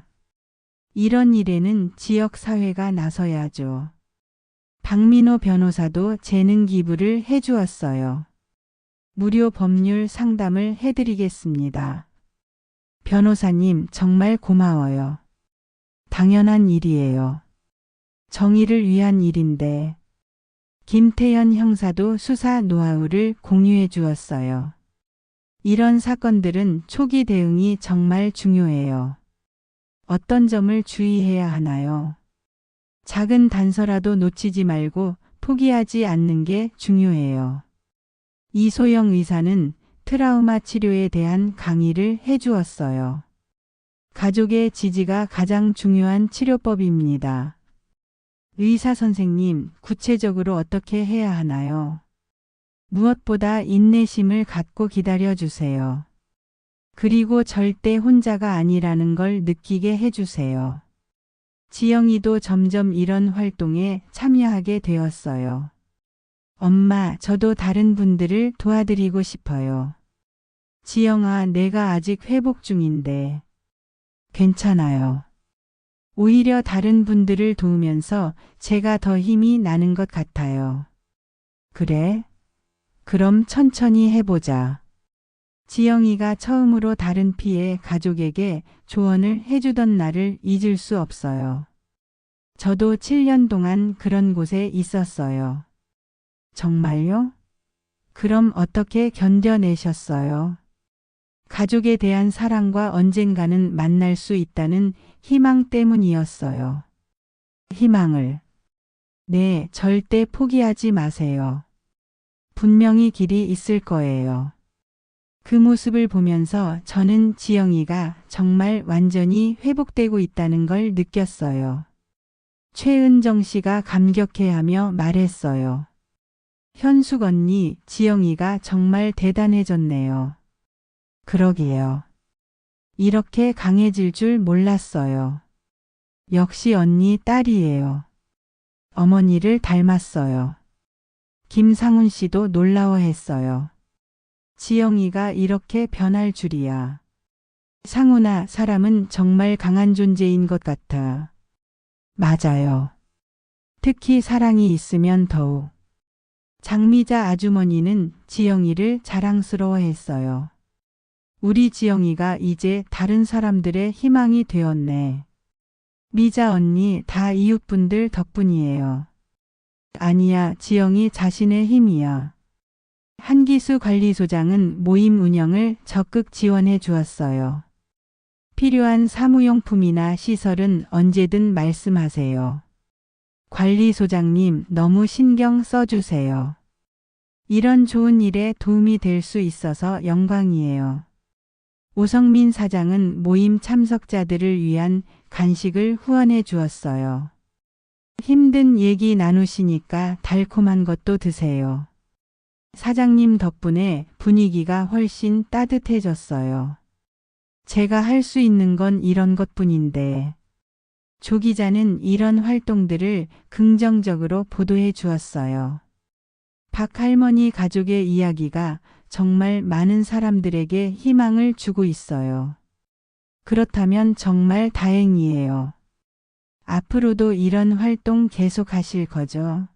이런 일에는 지역사회가 나서야죠. 박민호 변호사도 재능 기부를 해주었어요. 무료 법률 상담을 해드리겠습니다. 변호사님, 정말 고마워요. 당연한 일이에요. 정의를 위한 일인데. 김태현 형사도 수사 노하우를 공유해 주었어요. 이런 사건들은 초기 대응이 정말 중요해요. 어떤 점을 주의해야 하나요? 작은 단서라도 놓치지 말고 포기하지 않는 게 중요해요. 이소영 의사는 트라우마 치료에 대한 강의를 해주었어요. 가족의 지지가 가장 중요한 치료법입니다. 의사 선생님, 구체적으로 어떻게 해야 하나요? 무엇보다 인내심을 갖고 기다려주세요. 그리고 절대 혼자가 아니라는 걸 느끼게 해주세요. 지영이도 점점 이런 활동에 참여하게 되었어요. 엄마, 저도 다른 분들을 도와드리고 싶어요. 지영아, 내가 아직 회복 중인데. 괜찮아요. 오히려 다른 분들을 도우면서 제가 더 힘이 나는 것 같아요. 그래? 그럼 천천히 해보자. 지영이가 처음으로 다른 피의 가족에게 조언을 해주던 날을 잊을 수 없어요. 저도 7년 동안 그런 곳에 있었어요. 정말요? 그럼 어떻게 견뎌내셨어요? 가족에 대한 사랑과 언젠가는 만날 수 있다는 희망 때문이었어요. 희망을. 네, 절대 포기하지 마세요. 분명히 길이 있을 거예요. 그 모습을 보면서 저는 지영이가 정말 완전히 회복되고 있다는 걸 느꼈어요. 최은정 씨가 감격해하며 말했어요. 현숙 언니, 지영이가 정말 대단해졌네요. 그러게요. 이렇게 강해질 줄 몰랐어요. 역시 언니 딸이에요. 어머니를 닮았어요. 김상훈 씨도 놀라워했어요. 지영이가 이렇게 변할 줄이야. 상훈아, 사람은 정말 강한 존재인 것 같아. 맞아요. 특히 사랑이 있으면 더욱. 장미자 아주머니는 지영이를 자랑스러워했어요. 우리 지영이가 이제 다른 사람들의 희망이 되었네. 미자 언니, 다 이웃분들 덕분이에요. 아니야, 지영이 자신의 힘이야. 한기수 관리소장은 모임 운영을 적극 지원해 주었어요. 필요한 사무용품이나 시설은 언제든 말씀하세요. 관리소장님, 너무 신경 써주세요. 이런 좋은 일에 도움이 될 수 있어서 영광이에요. 오성민 사장은 모임 참석자들을 위한 간식을 후원해 주었어요. 힘든 얘기 나누시니까 달콤한 것도 드세요. 사장님 덕분에 분위기가 훨씬 따뜻해졌어요. 제가 할 수 있는 건 이런 것뿐인데. 조 기자는 이런 활동들을 긍정적으로 보도해 주었어요. 박 할머니 가족의 이야기가 정말 많은 사람들에게 희망을 주고 있어요. 그렇다면 정말 다행이에요. 앞으로도 이런 활동 계속하실 거죠?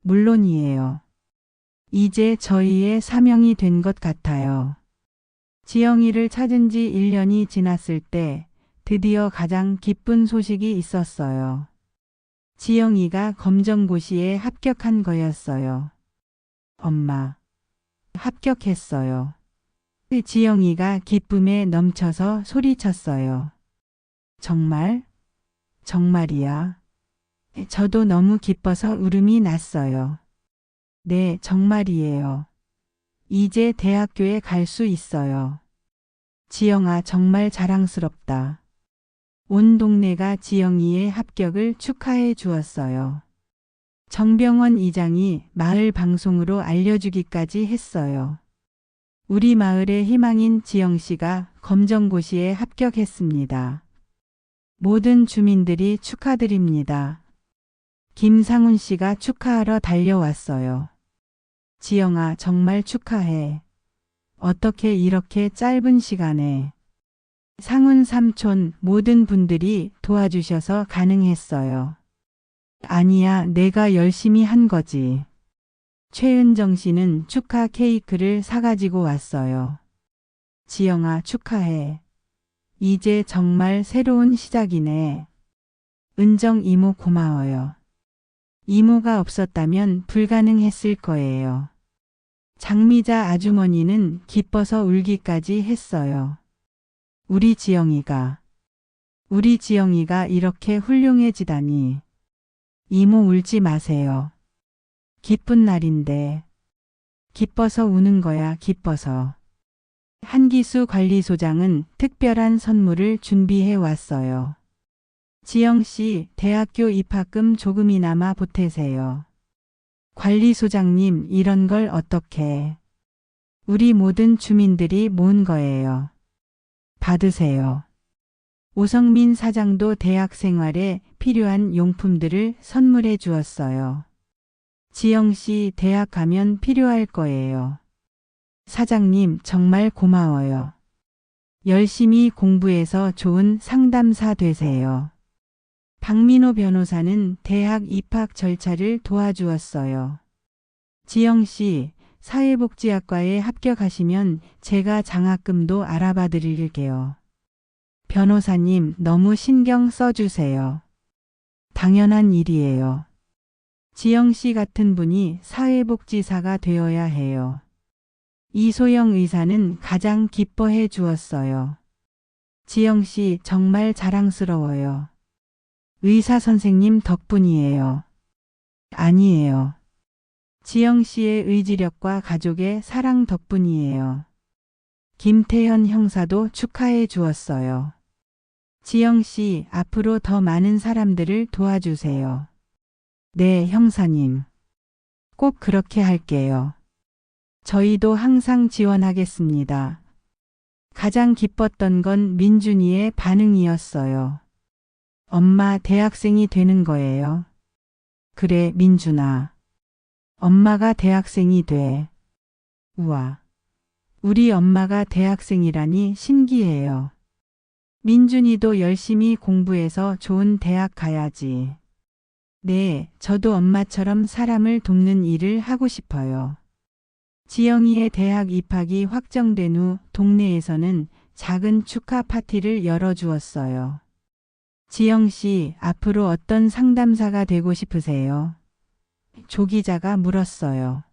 물론이에요. 이제 저희의 사명이 된 것 같아요. 지영이를 찾은 지 1년이 지났을 때 드디어 가장 기쁜 소식이 있었어요. 지영이가 검정고시에 합격한 거였어요. 엄마, 합격했어요. 지영이가 기쁨에 넘쳐서 소리쳤어요. 정말? 정말이야. 저도 너무 기뻐서 울음이 났어요. 네, 정말이에요. 이제 대학교에 갈 수 있어요. 지영아, 정말 자랑스럽다. 온 동네가 지영이의 합격을 축하해 주었어요. 정병원 이장이 마을 방송으로 알려주기까지 했어요. 우리 마을의 희망인 지영 씨가 검정고시에 합격했습니다. 모든 주민들이 축하드립니다. 김상훈 씨가 축하하러 달려왔어요. 지영아, 정말 축하해. 어떻게 이렇게 짧은 시간에. 상훈 삼촌, 모든 분들이 도와주셔서 가능했어요. 아니야, 내가 열심히 한 거지. 최은정 씨는 축하 케이크를 사가지고 왔어요. 지영아, 축하해. 이제 정말 새로운 시작이네. 은정 이모 고마워요. 이모가 없었다면 불가능했을 거예요. 장미자 아주머니는 기뻐서 울기까지 했어요. 우리 지영이가 이렇게 훌륭해지다니. 이모 울지 마세요. 기쁜 날인데. 기뻐서 우는 거야, 기뻐서. 한기수 관리소장은 특별한 선물을 준비해 왔어요. 지영 씨, 대학교 입학금 조금이나마 보태세요. 관리소장님, 이런 걸 어떻게. 우리 모든 주민들이 모은 거예요. 받으세요. 오성민 사장도 대학 생활에 필요한 용품들을 선물해 주었어요. 지영 씨, 대학 가면 필요할 거예요. 사장님, 정말 고마워요. 열심히 공부해서 좋은 상담사 되세요. 박민호 변호사는 대학 입학 절차를 도와주었어요. 지영 씨, 사회복지학과에 합격하시면 제가 장학금도 알아봐 드릴게요. 변호사님, 너무 신경 써주세요. 당연한 일이에요. 지영 씨 같은 분이 사회복지사가 되어야 해요. 이소영 의사는 가장 기뻐해 주었어요. 지영 씨 정말 자랑스러워요. 의사 선생님 덕분이에요. 아니에요. 지영 씨의 의지력과 가족의 사랑 덕분이에요. 김태현 형사도 축하해 주었어요. 지영 씨, 앞으로 더 많은 사람들을 도와주세요. 네, 형사님. 꼭 그렇게 할게요. 저희도 항상 지원하겠습니다. 가장 기뻤던 건 민준이의 반응이었어요. 엄마, 대학생이 되는 거예요. 그래, 민준아. 엄마가 대학생이 돼. 우와. 우리 엄마가 대학생이라니 신기해요. 민준이도 열심히 공부해서 좋은 대학 가야지. 네, 저도 엄마처럼 사람을 돕는 일을 하고 싶어요. 지영이의 대학 입학이 확정된 후 동네에서는 작은 축하 파티를 열어주었어요. 지영 씨, 앞으로 어떤 상담사가 되고 싶으세요? 조 기자가 물었어요.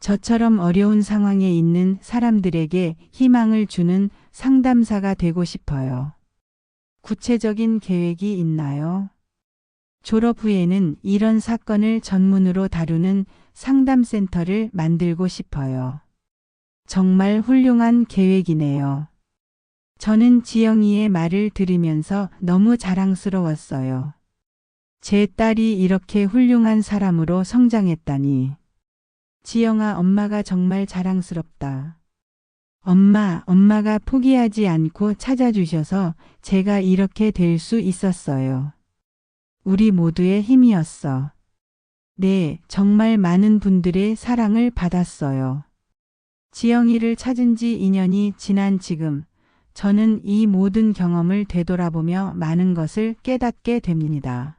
저처럼 어려운 상황에 있는 사람들에게 희망을 주는 상담사가 되고 싶어요. 구체적인 계획이 있나요? 졸업 후에는 이런 사건을 전문으로 다루는 상담센터를 만들고 싶어요. 정말 훌륭한 계획이네요. 저는 지영이의 말을 들으면서 너무 자랑스러웠어요. 제 딸이 이렇게 훌륭한 사람으로 성장했다니. 지영아, 엄마가 정말 자랑스럽다. 엄마가 포기하지 않고 찾아주셔서 제가 이렇게 될 수 있었어요. 우리 모두의 힘이었어. 네, 정말 많은 분들의 사랑을 받았어요. 지영이를 찾은 지 2년이 지난 지금, 저는 이 모든 경험을 되돌아보며 많은 것을 깨닫게 됩니다.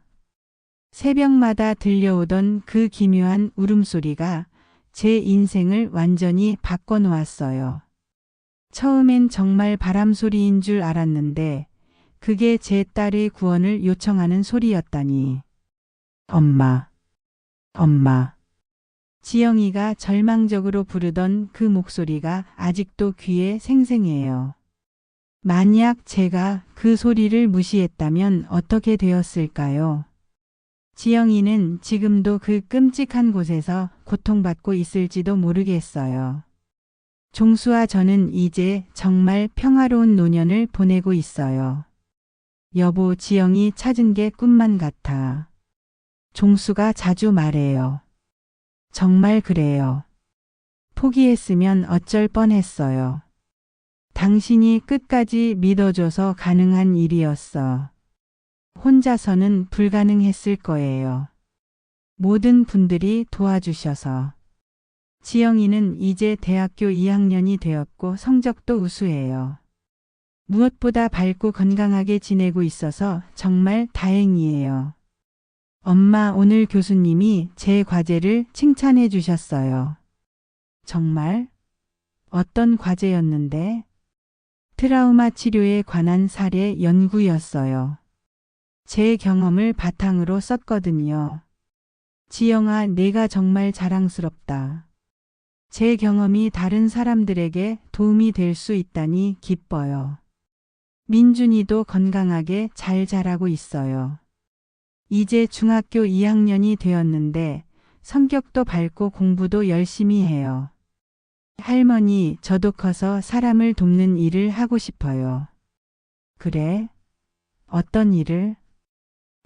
새벽마다 들려오던 그 기묘한 울음소리가 제 인생을 완전히 바꿔놓았어요. 처음엔 정말 바람소리인 줄 알았는데 그게 제 딸의 구원을 요청하는 소리였다니. 엄마. 지영이가 절망적으로 부르던 그 목소리가 아직도 귀에 생생해요. 만약 제가 그 소리를 무시했다면 어떻게 되었을까요? 지영이는 지금도 그 끔찍한 곳에서 고통받고 있을지도 모르겠어요. 종수와 저는 이제 정말 평화로운 노년을 보내고 있어요. 여보, 지영이 찾은 게 꿈만 같아. 종수가 자주 말해요. 정말 그래요. 포기했으면 어쩔 뻔했어요. 당신이 끝까지 믿어줘서 가능한 일이었어. 혼자서는 불가능했을 거예요. 모든 분들이 도와주셔서. 지영이는 이제 대학교 2학년이 되었고 성적도 우수해요. 무엇보다 밝고 건강하게 지내고 있어서 정말 다행이에요. 엄마, 오늘 교수님이 제 과제를 칭찬해 주셨어요. 정말? 어떤 과제였는데? 트라우마 치료에 관한 사례 연구였어요. 제 경험을 바탕으로 썼거든요. 지영아, 내가 정말 자랑스럽다. 제 경험이 다른 사람들에게 도움이 될 수 있다니 기뻐요. 민준이도 건강하게 잘 자라고 있어요. 이제 중학교 2학년이 되었는데 성격도 밝고 공부도 열심히 해요. 할머니, 저도 커서 사람을 돕는 일을 하고 싶어요. 그래? 어떤 일을?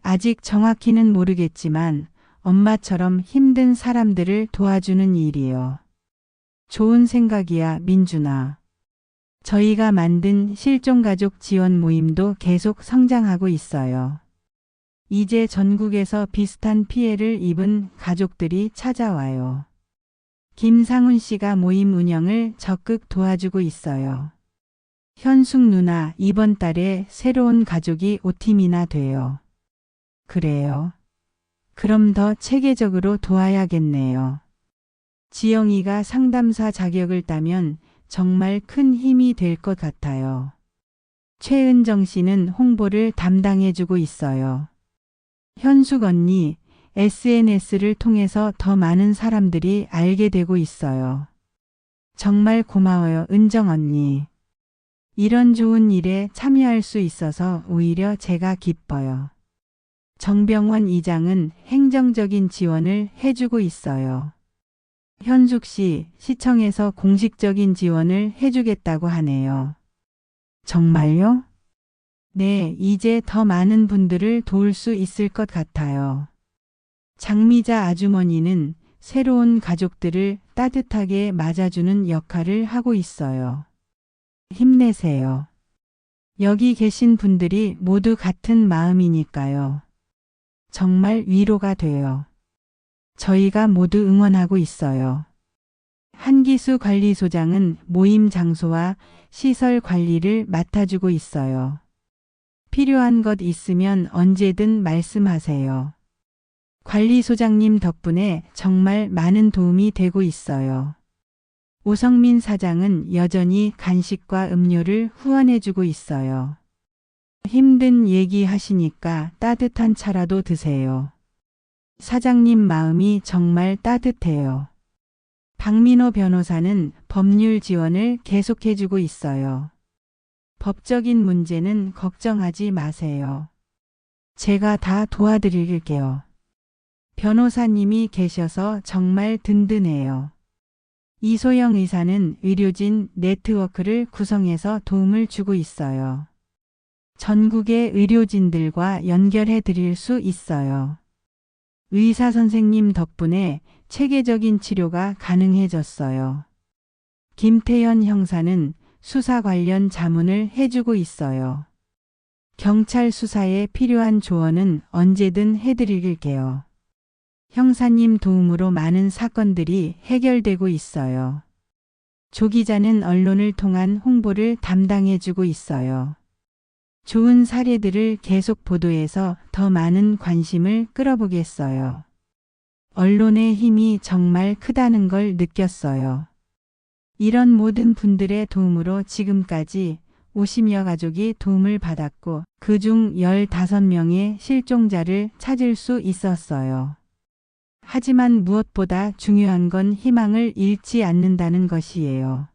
아직 정확히는 모르겠지만 엄마처럼 힘든 사람들을 도와주는 일이요. 좋은 생각이야, 민준아. 저희가 만든 실종가족 지원 모임도 계속 성장하고 있어요. 이제 전국에서 비슷한 피해를 입은 가족들이 찾아와요. 김상훈 씨가 모임 운영을 적극 도와주고 있어요. 현숙 누나, 이번 달에 새로운 가족이 5팀이나 돼요. 그래요. 그럼 더 체계적으로 도와야겠네요. 지영이가 상담사 자격을 따면 정말 큰 힘이 될 것 같아요. 최은정 씨는 홍보를 담당해주고 있어요. 현숙 언니, SNS를 통해서 더 많은 사람들이 알게 되고 있어요. 정말 고마워요, 은정 언니. 이런 좋은 일에 참여할 수 있어서 오히려 제가 기뻐요. 정병원 이장은 행정적인 지원을 해주고 있어요. 현숙 씨, 시청에서 공식적인 지원을 해주겠다고 하네요. 정말요? 네, 이제 더 많은 분들을 도울 수 있을 것 같아요. 장미자 아주머니는 새로운 가족들을 따뜻하게 맞아주는 역할을 하고 있어요. 힘내세요. 여기 계신 분들이 모두 같은 마음이니까요. 정말 위로가 돼요. 저희가 모두 응원하고 있어요. 한기수 관리소장은 모임 장소와 시설 관리를 맡아주고 있어요. 필요한 것 있으면 언제든 말씀하세요. 관리소장님 덕분에 정말 많은 도움이 되고 있어요. 오성민 사장은 여전히 간식과 음료를 후원해주고 있어요. 힘든 얘기 하시니까 따뜻한 차라도 드세요. 사장님 마음이 정말 따뜻해요. 박민호 변호사는 법률 지원을 계속해주고 있어요. 법적인 문제는 걱정하지 마세요. 제가 다 도와드릴게요. 변호사님이 계셔서 정말 든든해요. 이소영 의사는 의료진 네트워크를 구성해서 도움을 주고 있어요. 전국의 의료진들과 연결해 드릴 수 있어요. 의사 선생님 덕분에 체계적인 치료가 가능해졌어요. 김태현 형사는 수사 관련 자문을 해주고 있어요. 경찰 수사에 필요한 조언은 언제든 해드릴게요. 형사님 도움으로 많은 사건들이 해결되고 있어요. 조 기자는 언론을 통한 홍보를 담당해주고 있어요. 좋은 사례들을 계속 보도해서 더 많은 관심을 끌어보겠어요. 언론의 힘이 정말 크다는 걸 느꼈어요. 이런 모든 분들의 도움으로 지금까지 50여 가족이 도움을 받았고 그중 15명의 실종자를 찾을 수 있었어요. 하지만 무엇보다 중요한 건 희망을 잃지 않는다는 것이에요.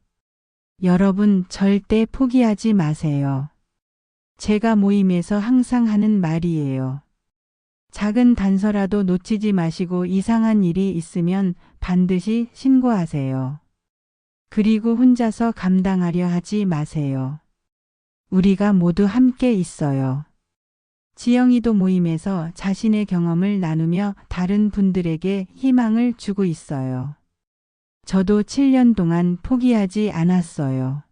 여러분 절대 포기하지 마세요. 제가 모임에서 항상 하는 말이에요. 작은 단서라도 놓치지 마시고 이상한 일이 있으면 반드시 신고하세요. 그리고 혼자서 감당하려 하지 마세요. 우리가 모두 함께 있어요. 지영이도 모임에서 자신의 경험을 나누며 다른 분들에게 희망을 주고 있어요. 저도 7년 동안 포기하지 않았어요.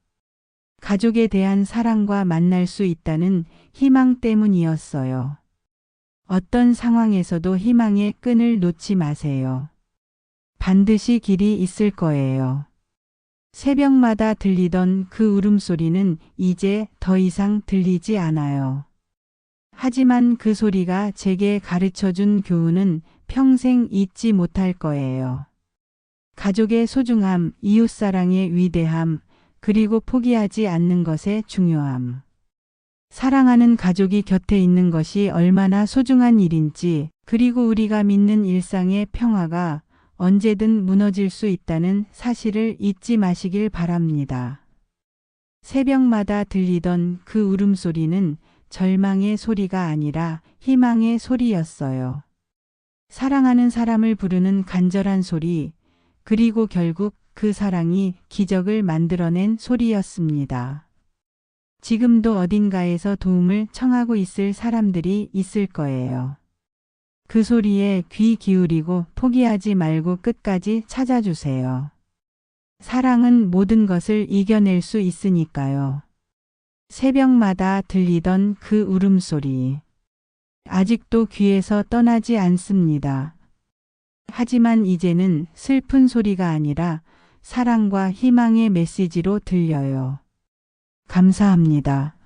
가족에 대한 사랑과 만날 수 있다는 희망 때문이었어요. 어떤 상황에서도 희망의 끈을 놓지 마세요. 반드시 길이 있을 거예요. 새벽마다 들리던 그 울음소리는 이제 더 이상 들리지 않아요. 하지만 그 소리가 제게 가르쳐준 교훈은 평생 잊지 못할 거예요. 가족의 소중함, 이웃사랑의 위대함, 그리고 포기하지 않는 것의 중요함. 사랑하는 가족이 곁에 있는 것이 얼마나 소중한 일인지, 그리고 우리가 믿는 일상의 평화가 언제든 무너질 수 있다는 사실을 잊지 마시길 바랍니다. 새벽마다 들리던 그 울음소리는 절망의 소리가 아니라 희망의 소리였어요. 사랑하는 사람을 부르는 간절한 소리, 그리고 결국 그 사랑이 기적을 만들어낸 소리였습니다. 지금도 어딘가에서 도움을 청하고 있을 사람들이 있을 거예요. 그 소리에 귀 기울이고 포기하지 말고 끝까지 찾아주세요. 사랑은 모든 것을 이겨낼 수 있으니까요. 새벽마다 들리던 그 울음소리. 아직도 귀에서 떠나지 않습니다. 하지만 이제는 슬픈 소리가 아니라 사랑과 희망의 메시지로 들려요. 감사합니다.